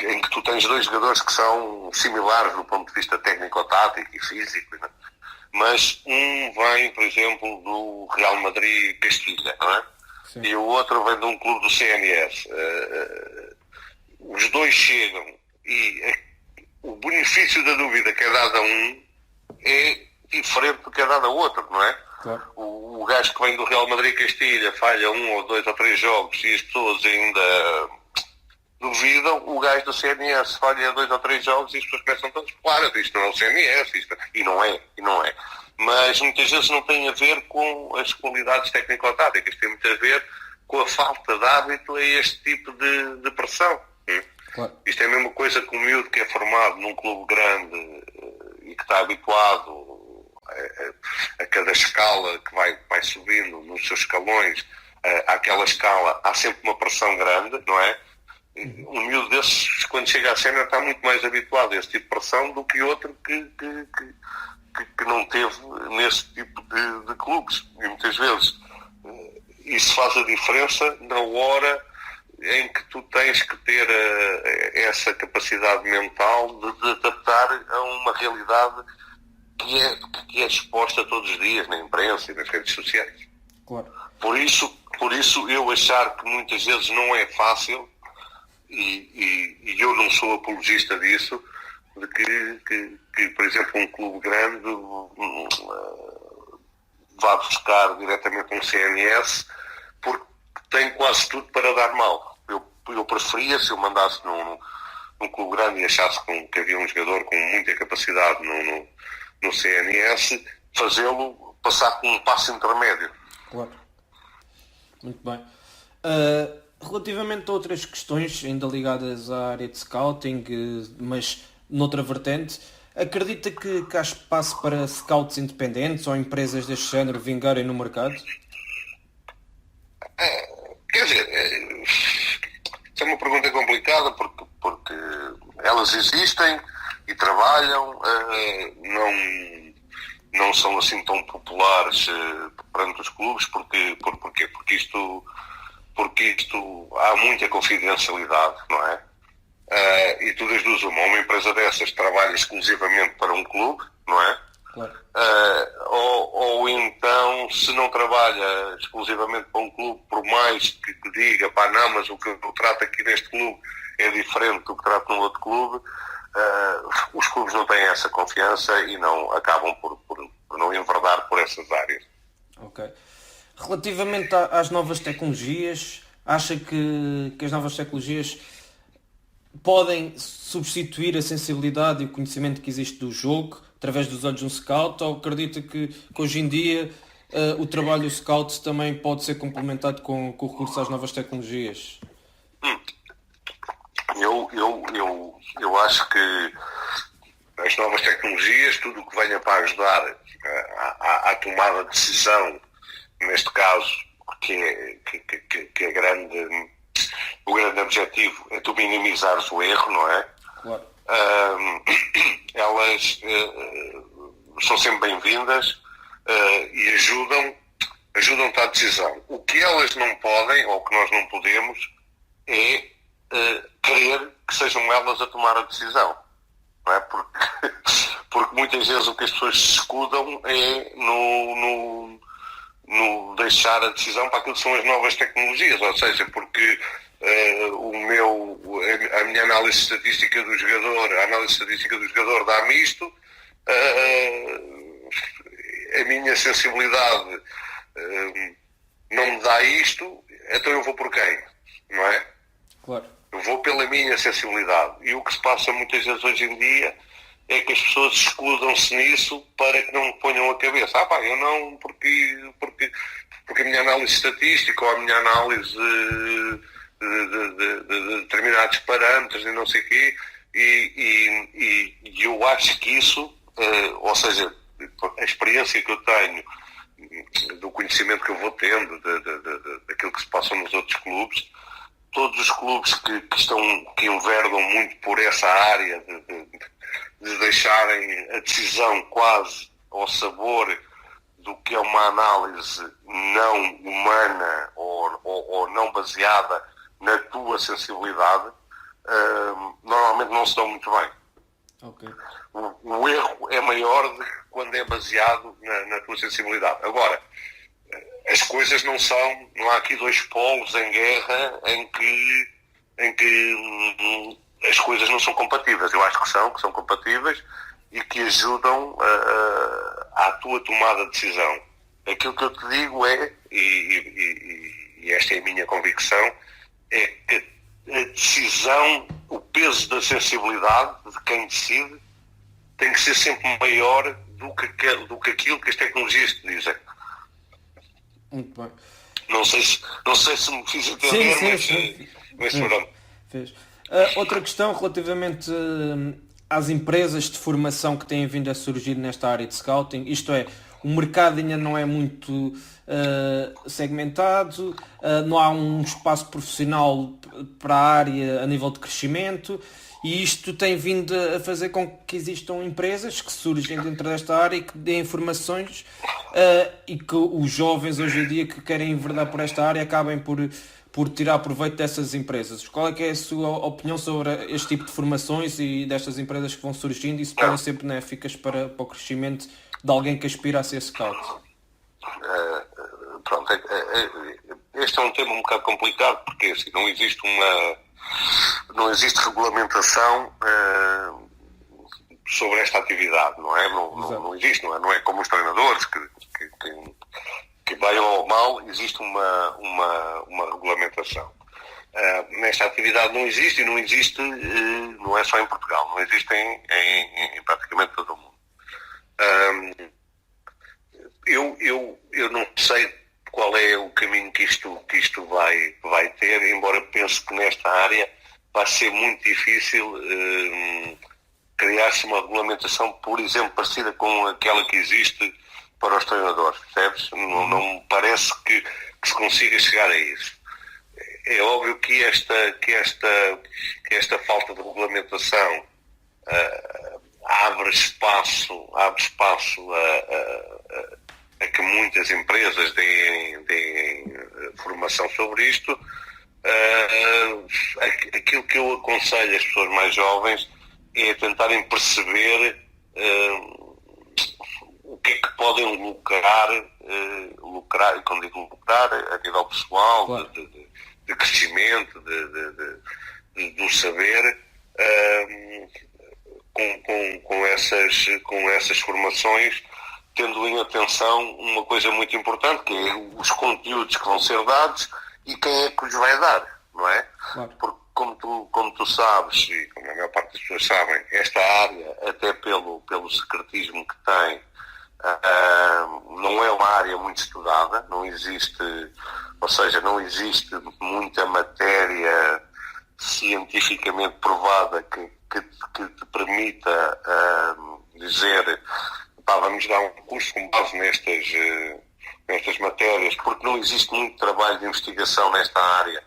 em que tu tens 2 jogadores que são similares do ponto de vista técnico-tático e físico, né? Mas um vem, por exemplo, do Real Madrid Castilha, não é? Sim. E o outro vem de um clube do CNS. Os dois chegam e o benefício da dúvida que é dado a um é diferente do que é dado a outro, não é? Claro. O gajo que vem do Real Madrid Castilha falha 1 ou 2 ou 3 jogos e as pessoas ainda duvidam. O gajo do CNS falha 2 ou 3 jogos e as pessoas pensam todos, claro, isto não é o CNS, e não é. Mas muitas vezes não tem a ver com as qualidades técnico-táticas, tem muito a ver com a falta de hábito a este tipo de pressão. Claro. Isto é a mesma coisa que o miúdo que é formado num clube grande e que está habituado a cada escala que vai subindo nos seus escalões àquela escala, há sempre uma pressão grande, não é? Um miúdo desses, quando chega à cena, está muito mais habituado a esse tipo de pressão do que outro que não teve nesse tipo de clubes. E muitas vezes isso faz a diferença na hora em que tu tens que ter essa capacidade mental de adaptar a uma realidade que é exposta todos os dias na imprensa e nas redes sociais. Claro. Por isso eu achar que muitas vezes não é fácil, e eu não sou apologista disso, de que por exemplo, um clube grande vá buscar diretamente um CNS, porque tem quase tudo para dar mal. Eu preferia, se eu mandasse num clube grande e achasse que havia um jogador com muita capacidade no CNS, fazê-lo passar por um passo intermédio. Claro. Muito bem. Relativamente a outras questões ainda ligadas à área de scouting, mas noutra vertente, acredita que há espaço para scouts independentes ou empresas deste género vingarem no mercado? Quer dizer, isso é uma pergunta complicada porque elas existem e trabalham, não são assim tão populares perante os clubes, porque isto há muita confidencialidade, não é? E tu das duas uma empresa dessas trabalha exclusivamente para um clube, não é? Claro. Ou então, se não trabalha exclusivamente para um clube, por mais que diga, pá, não, mas o que eu trato aqui neste clube é diferente do que trato num outro clube, os clubes não têm essa confiança e não acabam por não enverdar por essas áreas. Ok. Relativamente às novas tecnologias, acha que as novas tecnologias podem substituir a sensibilidade e o conhecimento que existe do jogo através dos olhos de um scout, ou acredita que hoje em dia o trabalho do scout também pode ser complementado com o recurso às novas tecnologias? Eu acho que as novas tecnologias, tudo o que venha para ajudar à tomada de decisão, neste caso, que é o grande objetivo é tu minimizares o erro, não é? Claro. Elas são sempre bem-vindas e ajudam-te à decisão. O que elas não podem, ou que nós não podemos, é querer que sejam elas a tomar a decisão. Não é? Porque muitas vezes o que as pessoas se escudam é no deixar a decisão para aquilo que são as novas tecnologias, ou seja, porque a minha análise estatística do jogador, a análise estatística do jogador dá-me isto, a minha sensibilidade não me dá isto, então eu vou por quem? Não é? Claro. Eu vou pela minha sensibilidade. E o que se passa muitas vezes hoje em dia é que as pessoas escudam-se nisso para que não me ponham a cabeça. Eu não, porque a minha análise estatística ou a minha análise de determinados parâmetros e não sei o quê, e eu acho que isso, ou seja, a experiência que eu tenho, do conhecimento que eu vou tendo, daquilo que se passa nos outros clubes, todos os clubes que enverdam muito por essa área de deixarem a decisão quase ao sabor do que é uma análise não humana ou não baseada na tua sensibilidade, normalmente não se dão muito bem. Okay. O erro é maior do que quando é baseado na tua sensibilidade. Agora, as coisas não há aqui dois polos em guerra em que as coisas não são compatíveis. Eu acho que são compatíveis e que ajudam à tua tomada de decisão. Aquilo que eu te digo é, e esta é a minha convicção, é que a decisão, o peso da sensibilidade de quem decide tem que ser sempre maior do que aquilo que as tecnologias te dizem. Muito bem. Não sei se me fiz entender, mas pronto. Fez. Outra questão relativamente às empresas de formação que têm vindo a surgir nesta área de scouting, isto é, o mercado ainda não é muito segmentado, não há um espaço profissional para a área a nível de crescimento, e isto tem vindo a fazer com que existam empresas que surgem dentro desta área e que dêem informações e que os jovens hoje em dia que querem enverdar por esta área acabem por tirar proveito dessas empresas. Qual é que é a sua opinião sobre este tipo de formações e destas empresas que vão surgindo e se podem ser benéficas para o crescimento de alguém que aspira a ser scout? Pronto, este é um tema um bocado complicado porque assim, não existe regulamentação sobre esta atividade, não é? Não existe, não é como os treinadores que bem ou mal existe uma regulamentação. Nesta atividade não existe e não existe, não é só em Portugal, não existe em praticamente todo o mundo. Eu não sei qual é o caminho que isto vai ter, embora penso que nesta área vai ser muito difícil criar-se uma regulamentação, por exemplo, parecida com aquela que existe para os treinadores, percebes? Não me parece que se consiga chegar a isso. É óbvio que esta falta de regulamentação abre espaço a que muitas empresas deem formação sobre isto. Aquilo que eu aconselho às pessoas mais jovens é tentarem perceber o que é que podem lucrar, quando digo lucrar, a nível pessoal, claro, de crescimento, do saber, com essas formações, tendo em atenção uma coisa muito importante, que é os conteúdos que vão ser dados e quem é que os vai dar, não é? Claro. Porque como tu sabes, e como a maior parte das pessoas sabem, esta área, até pelo secretismo que tem, não é uma área muito estudada, não existe muita matéria cientificamente provada que te permita dizer, vamos dar um curso com base nestas matérias, porque não existe muito trabalho de investigação nesta área.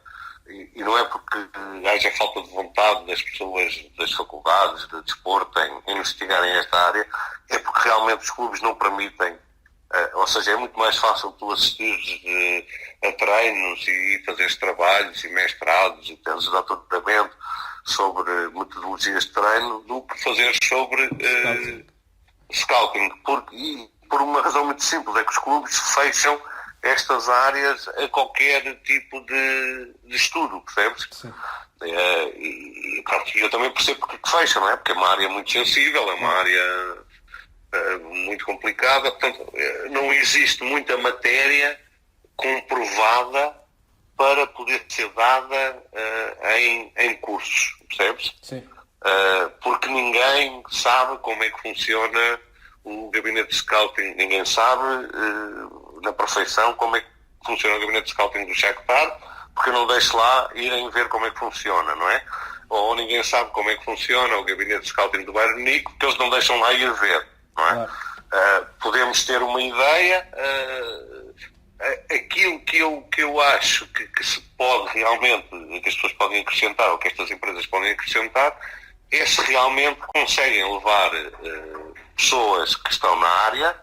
E não é porque haja falta de vontade das pessoas das faculdades de desporto em investigarem esta área, é porque realmente os clubes não permitem, ou seja, é muito mais fácil tu assistires a treinos e fazeres trabalhos e mestrados e teres doutoramento sobre metodologias de treino do que fazer sobre scouting, por uma razão muito simples, é que os clubes fecham estas áreas a qualquer tipo de estudo, percebes? Sim. E eu também percebo porque que fecha, não é? Porque é uma área muito sensível, é uma área muito complicada, portanto, não existe muita matéria comprovada para poder ser dada em cursos, percebes? Sim. Porque ninguém sabe como é que funciona o gabinete de scouting, ninguém sabe na perfeição como é que funciona o gabinete de scouting do Shakhtar, porque não deixe lá irem ver como é que funciona, não é? Ou ninguém sabe como é que funciona o gabinete de scouting do Bayern Munique, porque eles não deixam lá ir ver, não é? Claro. Podemos ter uma ideia, aquilo que eu acho que se pode realmente, que as pessoas podem acrescentar, ou que estas empresas podem acrescentar, é se realmente conseguem levar pessoas que estão na área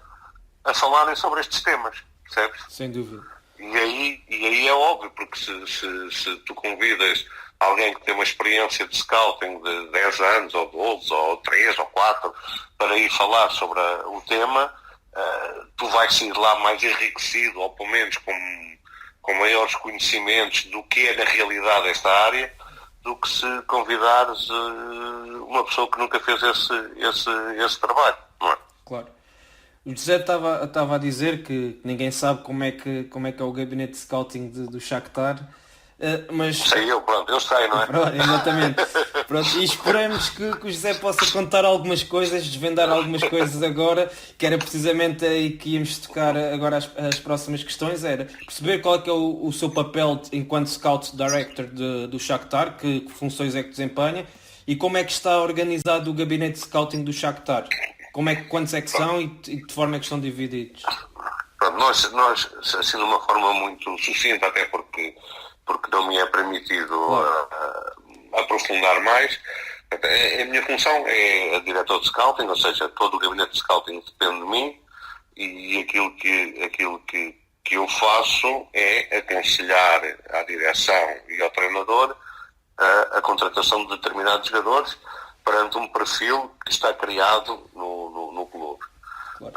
a falarem sobre estes temas, percebes? Sem dúvida. E aí é óbvio, porque se tu convidas alguém que tem uma experiência de scouting de 10 anos, ou 12, ou 3, ou 4, para ir falar sobre o tema, tu vais sair lá mais enriquecido, ou pelo menos com maiores conhecimentos do que é na realidade esta área, do que se convidares uma pessoa que nunca fez esse trabalho, não é? Claro. O José estava a dizer que ninguém sabe como é que é o gabinete de scouting do Shakhtar, mas... Sei eu sei, não é? Pronto, exatamente. Pronto, e esperamos que o José possa contar algumas coisas, desvendar algumas coisas agora, que era precisamente aí que íamos tocar agora as próximas questões, era perceber qual é que é o seu papel enquanto Scout Director do Shakhtar, que funções é que desempenha, e como é que está organizado o gabinete de scouting do Shakhtar. Quantos é que são e de que forma é que estão divididos? Pronto, nós, assim, de uma forma muito sucinta, até porque não me é permitido aprofundar mais, a minha função é a diretor de scouting, ou seja, todo o gabinete de scouting depende de mim, e aquilo que eu faço é aconselhar à direção e ao treinador a contratação de determinados jogadores perante um perfil que está criado no clube. Claro.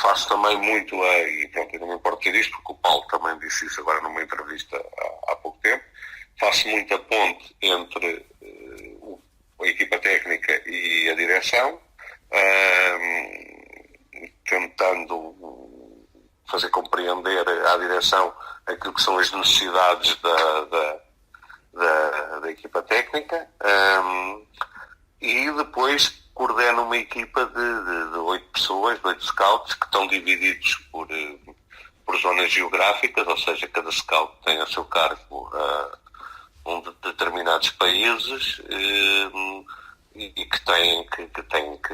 Faço também muito, e pronto, eu não me importo dizer isto, porque o Paulo também disse isso agora numa entrevista há pouco tempo, faço muita ponte entre a equipa técnica e a direção, tentando fazer compreender à direção aquilo que são as necessidades da equipa técnica, e depois coordeno uma equipa de 8 pessoas, de 8 scouts, que estão divididos por zonas geográficas, ou seja, cada scout tem a seu cargo de determinados países, e que têm que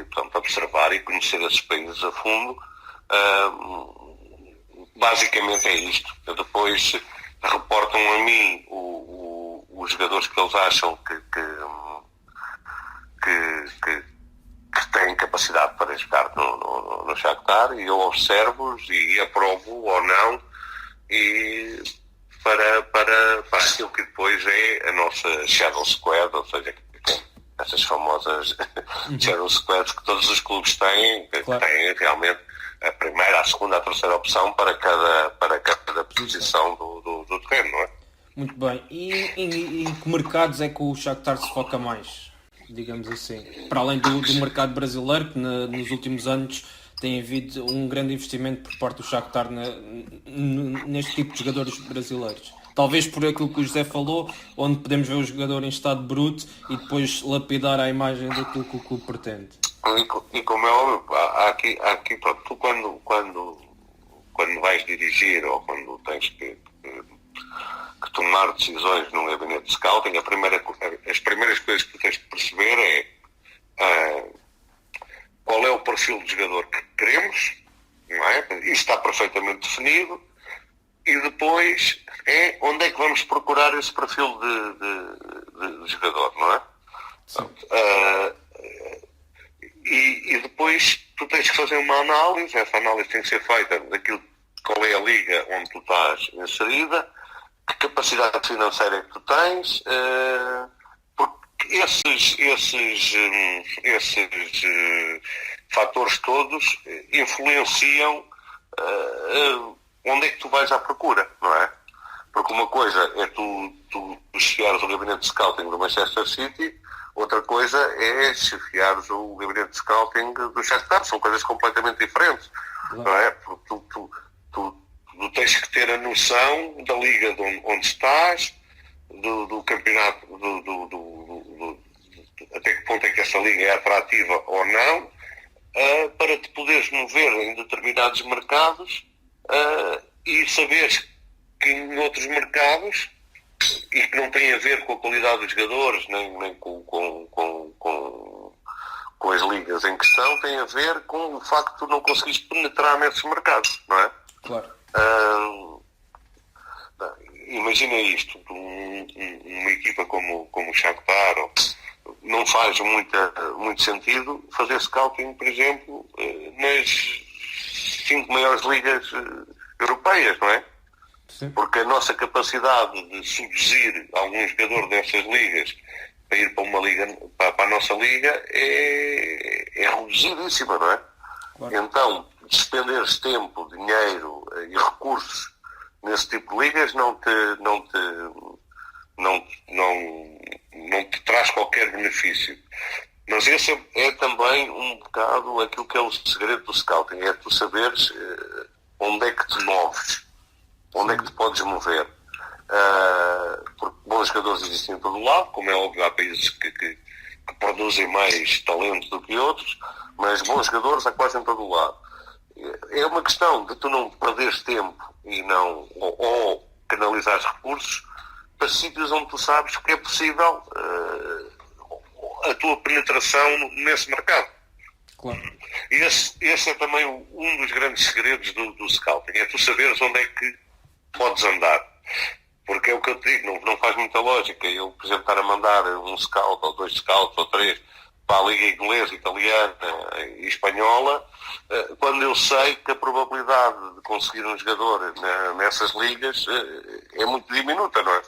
portanto, observar e conhecer esses países a fundo. Basicamente é isto. Depois reportam a mim os jogadores que eles acham que têm capacidade para jogar no Shakhtar, e eu observo-os e aprovo ou não, e para aquilo que depois é a nossa Shadow Squad, ou seja, essas famosas Shadow Squads que todos os clubes têm, que têm realmente a primeira, a segunda, a terceira opção para cada posição do terreno, não é? Muito bem. E em que mercados é que o Shakhtar se foca mais, digamos assim? Para além do mercado brasileiro, que nos últimos anos tem havido um grande investimento por parte do Shakhtar neste tipo de jogadores brasileiros. Talvez por aquilo que o José falou, onde podemos ver o jogador em estado bruto e depois lapidar a imagem daquilo que o clube pretende. E como é óbvio, há aqui pronto, tu quando vais dirigir ou quando tens que tomar decisões num gabinete de scouting, as primeiras coisas que tu tens de perceber é qual é o perfil de jogador que queremos, não é? Isso está perfeitamente definido, e depois é onde é que vamos procurar esse perfil de jogador, não é? E depois tu tens que fazer uma análise, essa análise tem que ser feita daquilo, qual é a liga onde tu estás inserida, que capacidade financeira é que tu tens, porque esses fatores todos influenciam onde é que tu vais à procura, não é? Porque uma coisa é tu chegares ao gabinete de scouting do Manchester City, outra coisa é chefiares o gabinete de scouting do Shakhtar. São coisas completamente diferentes, não é? Porque tu tens que ter a noção da liga onde estás, do campeonato, até que ponto é que essa liga é atrativa ou não, para te poderes mover em determinados mercados, e saberes que em outros mercados, e que não tem a ver com a qualidade dos jogadores, nem com as ligas em questão, tem a ver com o facto de tu não conseguires penetrar nesses mercados, não é? Claro. Imagina isto, uma equipa como o Shakhtar, não faz muito sentido fazer scouting, por exemplo, nas 5 maiores ligas europeias, não é? Sim. Porque a nossa capacidade de seduzir algum jogador dessas ligas para ir para uma liga, para a nossa liga, é reduzidíssima, não é? Claro. Então, despenderes tempo, dinheiro e recursos nesse tipo de ligas não te traz qualquer benefício. Mas esse é também um bocado aquilo que é o segredo do scouting, é tu saberes onde é que te moves, onde é que te podes mover. Porque bons jogadores existem em todo o lado, como é óbvio, há países que produzem mais talento do que outros, mas bons jogadores há quase em todo o lado. É uma questão de tu não perderes tempo e não, ou canalizares recursos para sítios onde tu sabes que é possível a tua penetração nesse mercado. Claro. esse é também um dos grandes segredos do scouting, é tu saberes onde é que podes andar. Porque é o que eu te digo, não faz muita lógica eu, por exemplo, estar a mandar um scout, ou 2 scouts, ou 3, para a Liga Inglesa, Italiana e Espanhola, quando eu sei que a probabilidade de conseguir um jogador nessas ligas é muito diminuta, não é?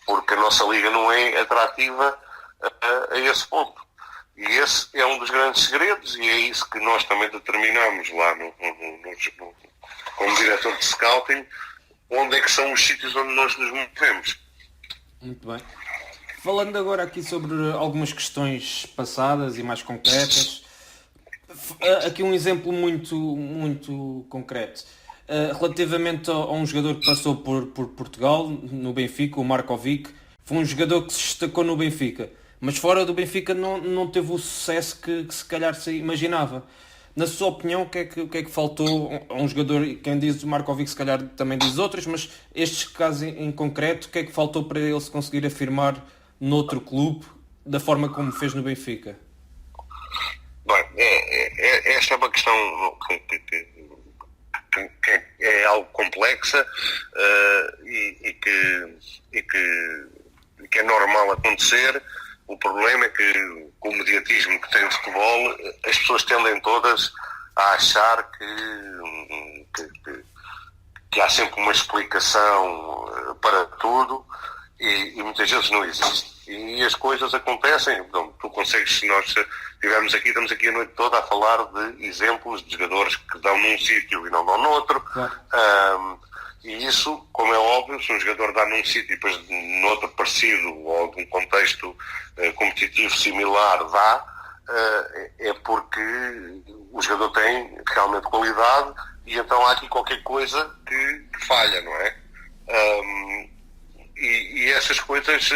Porque a nossa liga não é atrativa a esse ponto. E esse é um dos grandes segredos, e é isso que nós também determinamos lá como diretor de scouting, onde é que são os sítios onde nós nos movemos. Muito bem. Falando agora aqui sobre algumas questões passadas e mais concretas, aqui um exemplo muito concreto. Relativamente a um jogador que passou por Portugal, no Benfica, o Markovic, foi um jogador que se destacou no Benfica, mas fora do Benfica não teve o sucesso que se calhar se imaginava. Na sua opinião, o que é que faltou a um jogador? Quem diz o Markovic se calhar também diz outros, mas estes casos em concreto, o que é que faltou para ele se conseguir afirmar noutro clube da forma como fez no Benfica? Bem, esta é uma questão que é algo complexa e que é normal acontecer. O problema é que, com o mediatismo que tem o futebol, as pessoas tendem todas a achar que há sempre uma explicação para tudo e muitas vezes não existe. E as coisas acontecem. Então, tu consegues, se nós estamos aqui a noite toda a falar de exemplos de jogadores que dão num sítio e não dão noutro. Claro. E isso, como é óbvio, se um jogador dá num sítio e depois noutro parecido ou algum contexto competitivo similar dá, é porque o jogador tem realmente qualidade e então há aqui qualquer coisa que falha, não é? E essas coisas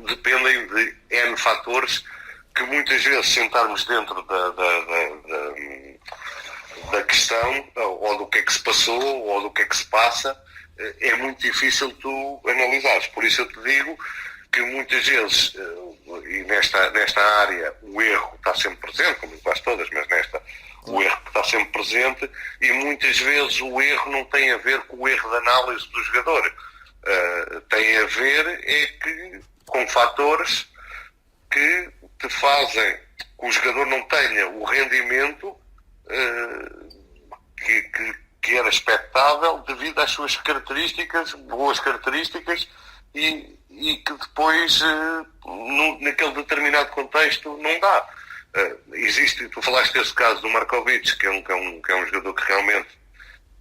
dependem de N fatores que muitas vezes, sentarmos dentro da questão, ou do que é que se passou, ou do que é que se passa, é muito difícil tu analisares. Por isso eu te digo que muitas vezes, e nesta área, o erro está sempre presente, como em quase todas, mas nesta, o erro está sempre presente, e muitas vezes o erro não tem a ver com o erro de análise do jogador. Tem a ver com fatores que te fazem que o jogador não tenha o rendimento que era expectável devido às suas características, boas características, e que depois, naquele determinado contexto, não dá. Existe, tu falaste desse caso do Markovic, que é um jogador que realmente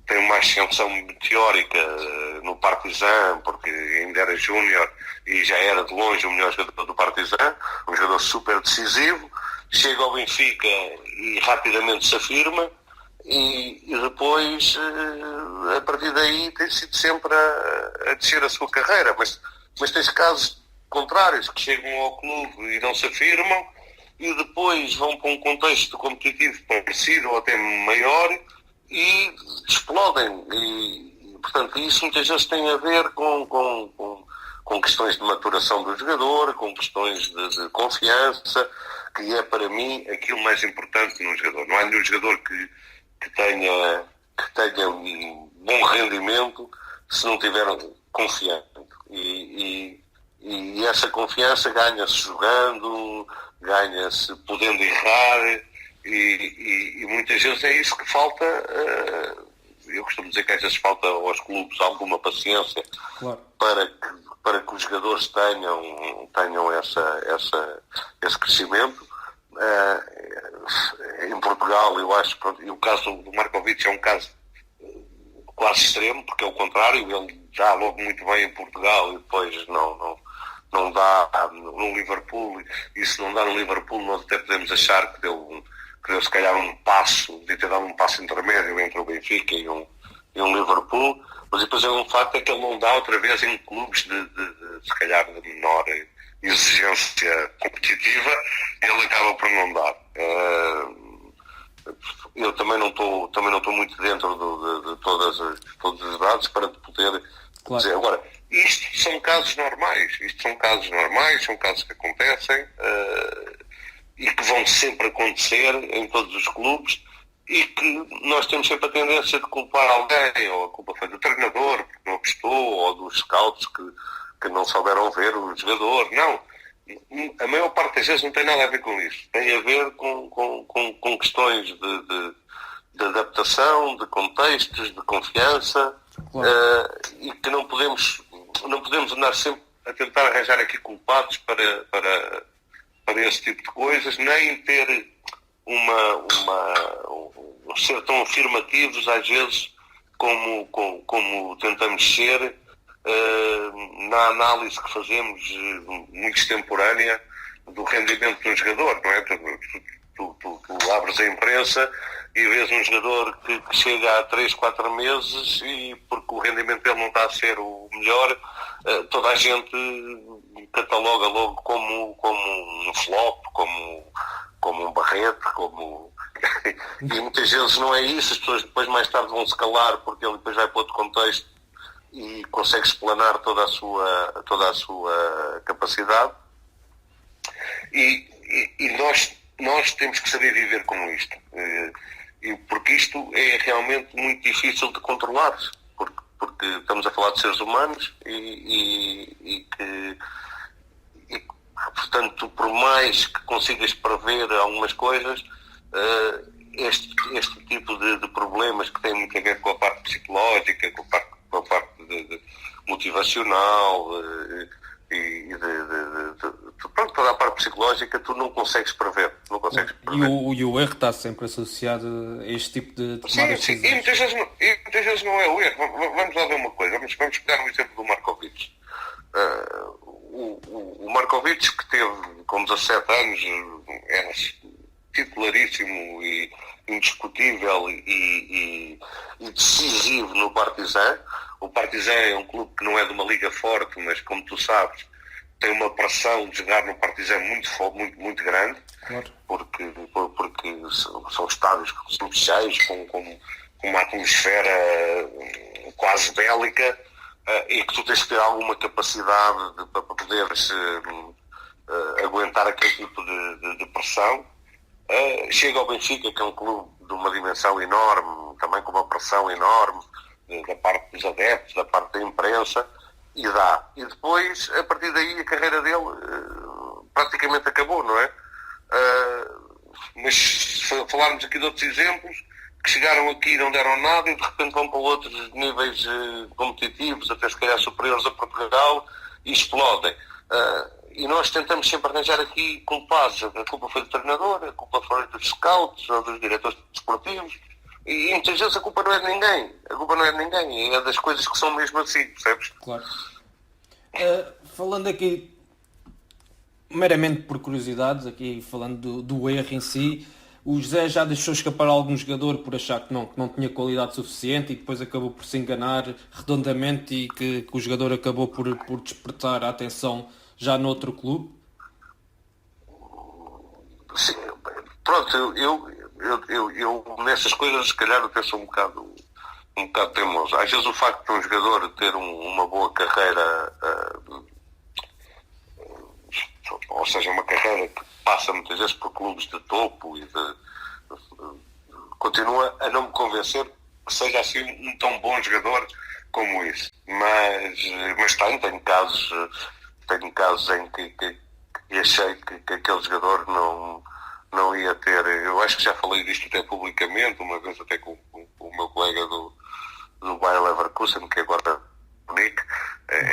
tem uma ascensão meteórica no Partizan, porque ainda era júnior e já era de longe o melhor jogador do Partizan, um jogador super decisivo, chega ao Benfica e rapidamente se afirma, e depois, a partir daí, tem sido sempre a descer a sua carreira. Mas tens casos contrários, que chegam ao clube e não se afirmam, e depois vão para um contexto competitivo parecido ou até maior, e explodem. E portanto, isso muitas vezes tem a ver com questões de maturação do jogador, com questões de confiança, que é para mim aquilo mais importante no jogador. Não há nenhum jogador que tenha um bom rendimento se não tiver confiança. E essa confiança ganha-se jogando, ganha-se podendo errar, e muitas vezes é isso que falta. Eu costumo dizer que às vezes falta aos clubes alguma paciência. Claro. para que os jogadores tenham esse crescimento. Em Portugal, eu acho que o caso do Markovic é um caso quase extremo, porque é o contrário, ele dá logo muito bem em Portugal e depois não dá no Liverpool, e se não dá no Liverpool nós até podemos achar que deu se calhar de ter dado um passo intermédio entre o Benfica e um Liverpool, mas depois um facto é que ele não dá outra vez em clubes de se calhar de menor exigência competitiva, ele acaba por não dar. Eu também não estou muito dentro de todos os dados para poder dizer. Agora, isto são casos normais, são casos que acontecem, e que vão sempre acontecer em todos os clubes, e que nós temos sempre a tendência de culpar alguém, ou a culpa foi do treinador, porque não apostou, ou dos scouts que não souberam ver o jogador. Não. A maior parte das vezes não tem nada a ver com isso. Tem a ver com questões de adaptação, de contextos, de confiança, Claro. e que não podemos andar sempre a tentar arranjar aqui culpados para esse tipo de coisas, nem ter ser tão afirmativos às vezes como tentamos ser na análise que fazemos muito extemporânea do rendimento de um jogador, não é? Tu abres a imprensa e vês um jogador que chega há 3, 4 meses e porque o rendimento dele não está a ser o melhor, toda a gente cataloga logo como um flop, como um barrete, e muitas vezes não é isso. As pessoas depois mais tarde vão se calar porque ele depois vai para outro contexto e consegue explanar toda a sua capacidade, e nós temos que saber viver com isto, porque isto é realmente muito difícil de controlar, porque estamos a falar de seres humanos e portanto, por mais que consigas prever algumas coisas, este tipo de problemas que têm muito a ver com a parte psicológica, com a parte motivacional pronto, toda a parte psicológica, tu não consegues prever. E o erro está sempre associado a este tipo de tomadas de Sim, e muitas vezes não é o erro. Vamos lá ver uma coisa. Vamos pegar um exemplo do Markovic. O Markovic, que teve com 17 anos, era titularíssimo e indiscutível e decisivo no Partizan. O Partizan é um clube que não é de uma liga forte, mas como tu sabes, tem uma pressão de jogar no Partizan muito grande, Claro. porque são estádios sempre cheios, com uma atmosfera quase bélica, e que tu tens que ter alguma capacidade para poderes aguentar aquele tipo de pressão. Chega ao Benfica, que é um clube de uma dimensão enorme, também com uma pressão enorme, da parte dos adeptos, da parte da imprensa, e dá. E depois, a partir daí, a carreira dele praticamente acabou, não é? Mas se falarmos aqui de outros exemplos, que chegaram aqui e não deram nada e de repente vão para outros níveis competitivos, até se calhar superiores a Portugal, e explodem. E nós tentamos sempre arranjar aqui culpados. A culpa foi do treinador, a culpa foi dos scouts ou dos diretores desportivos, e muitas vezes a culpa não é de ninguém. A culpa não é de ninguém, é das coisas que são mesmo assim, percebes? Claro. Falando aqui meramente por curiosidades, aqui falando do erro em si, o José já deixou escapar algum jogador por achar que não tinha qualidade suficiente e depois acabou por se enganar redondamente e que o jogador acabou por despertar a atenção já noutro clube? Sim, pronto, eu nessas coisas se calhar até sou um bocado teimoso. Às vezes o facto de um jogador ter uma boa carreira, ou seja, uma carreira que passa muitas vezes por clubes de topo e continua a não me convencer que seja assim um tão bom jogador como isso. Mas tenho casos em que achei que aquele jogador não ia ter. Eu acho que já falei disto até publicamente, uma vez até com o meu colega do Bayer Leverkusen, que agora é o Nick,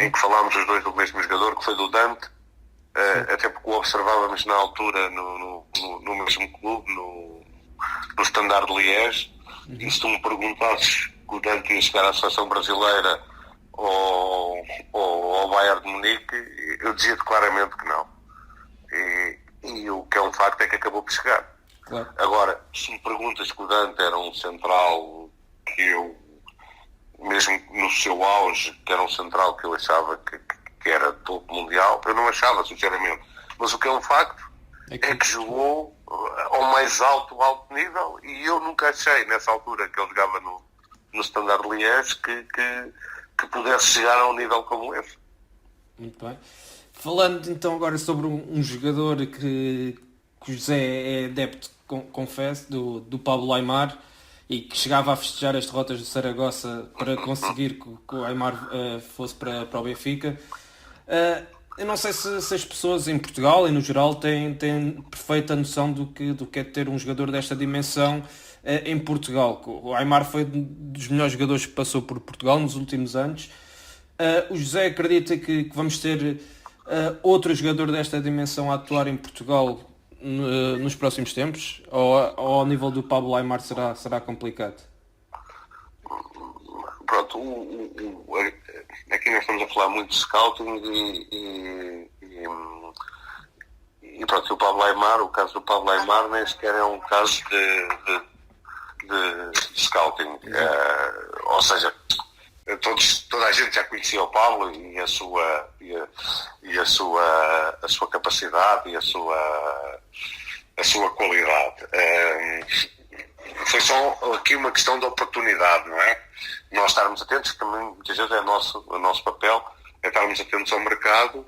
em que falámos os dois do mesmo jogador, que foi do Dante, até porque o observávamos na altura no mesmo clube, no Standard de Liège, e se tu me perguntasses que o Dante ia chegar à seleção brasileira ou ao Bayern de Munique, eu dizia-te claramente que não. E o que é um facto é que acabou por chegar. Claro. Agora, se me perguntas que o Dante era um central que eu, mesmo no seu auge, que era um central que eu achava que era topo mundial, eu não achava, sinceramente. Mas o que é um facto é que jogou ao mais alto nível, e eu nunca achei, nessa altura que ele jogava no Standard Liège, que pudesse chegar a um nível como esse. Muito bem. Falando então agora sobre um jogador que o José é adepto, confesso, do Pablo Aimar e que chegava a festejar as derrotas do Saragossa para conseguir que o Aimar fosse para o Benfica. Eu não sei se as pessoas em Portugal e no geral têm perfeita noção do que é ter um jogador desta dimensão em Portugal. O Aimar foi um dos melhores jogadores que passou por Portugal nos últimos anos. O José acredita que vamos ter outro jogador desta dimensão a atuar em Portugal nos próximos tempos? Ou ao nível do Pablo Aimar será complicado? Pronto, aqui nós estamos a falar muito de scouting e pronto, o caso do Pablo Aimar nem sequer é um caso de scouting. Ou seja, toda a gente já conhecia o Pablo e a sua capacidade e a sua qualidade. Foi só aqui uma questão de oportunidade, não é? Nós estarmos atentos, que também muitas vezes é o nosso papel, é estarmos atentos ao mercado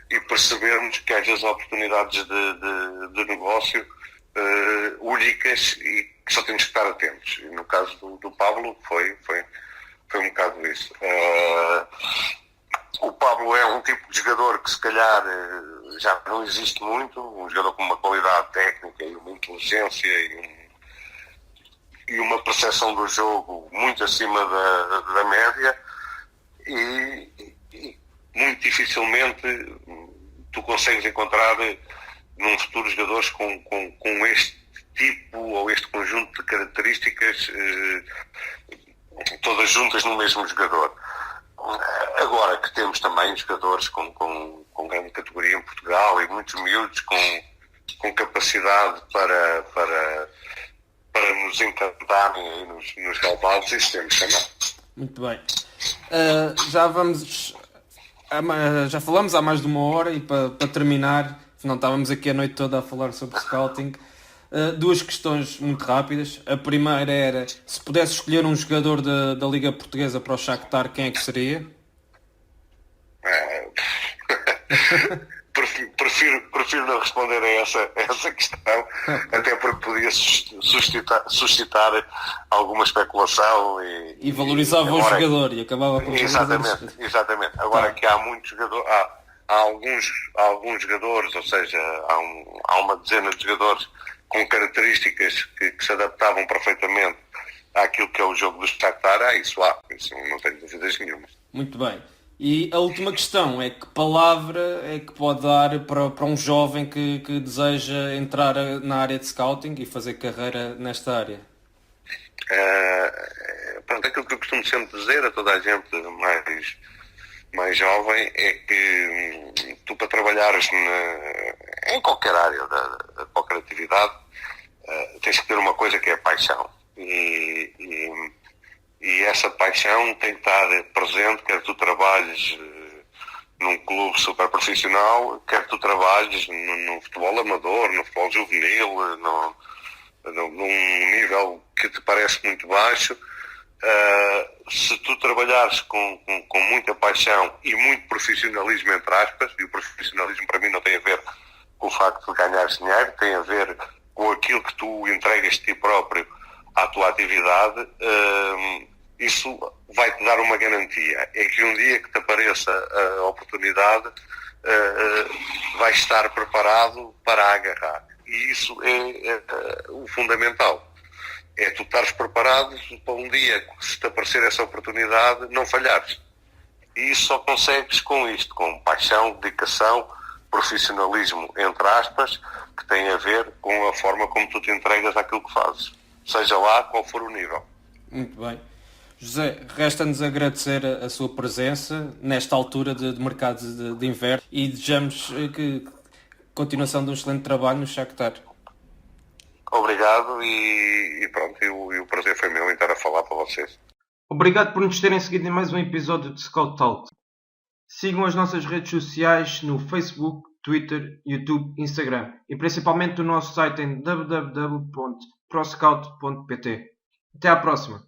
e percebermos que às vezes há oportunidades de negócio únicas e que só temos que estar atentos. E no caso do Pablo foi um bocado isso. O Pablo é um tipo de jogador que se calhar já não existe muito, um jogador com uma qualidade técnica e uma inteligência e uma percepção do jogo muito acima da média e muito dificilmente tu consegues encontrar num futuro jogadores com este tipo ou este conjunto de características todas juntas no mesmo jogador. Agora que temos também jogadores com grande categoria em Portugal e muitos miúdos com capacidade para nos encantarem aí nos relevados, isso temos também. Muito bem. Já falamos há mais de uma hora e para terminar, não estávamos aqui a noite toda a falar sobre scouting. Duas questões muito rápidas. A primeira era, se pudesse escolher um jogador da Liga Portuguesa para o Shakhtar, quem é que seria? Prefiro não responder a essa questão, até porque podia suscitar alguma especulação e valorizava o jogador e acabava por exatamente. Agora que há muitos jogadores, há alguns jogadores, ou seja, há uma dezena de jogadores com características que se adaptavam perfeitamente àquilo que é o jogo do Shakhtar, isso não tenho dúvidas nenhuma. Muito bem. E a última questão é que palavra é que pode dar para um jovem que deseja entrar na área de scouting e fazer carreira nesta área? Pronto, aquilo que eu costumo sempre dizer a toda a gente mais jovem é que tu, para trabalhares em qualquer área de qualquer atividade, tens que ter uma coisa que é a paixão. E essa paixão tem que estar presente, quer tu trabalhes num clube super profissional, quer tu trabalhes no futebol amador, no futebol juvenil, num nível que te parece muito baixo. Se tu trabalhares com muita paixão e muito profissionalismo, entre aspas, e o profissionalismo para mim não tem a ver com o facto de ganhares dinheiro, tem a ver com aquilo que tu entregas de ti próprio à tua atividade, isso vai-te dar uma garantia. É que um dia que te apareça a oportunidade, vais estar preparado para a agarrar. E isso é o fundamental. É tu estares preparado para um dia que, se te aparecer essa oportunidade, não falhares. E isso só consegues com isto, com paixão, dedicação, profissionalismo, entre aspas, que tem a ver com a forma como tu te entregas àquilo que fazes. Seja lá qual for o nível. Muito bem. José, resta-nos agradecer a sua presença nesta altura de mercado de inverno e desejamos que continuação de um excelente trabalho no Shakhtar. Obrigado e pronto, e o prazer foi meu em estar a falar para vocês. Obrigado por nos terem seguido em mais um episódio de Scout Talk. Sigam as nossas redes sociais no Facebook, Twitter, YouTube, Instagram e principalmente o nosso site em www.proscout.pt. Até à próxima!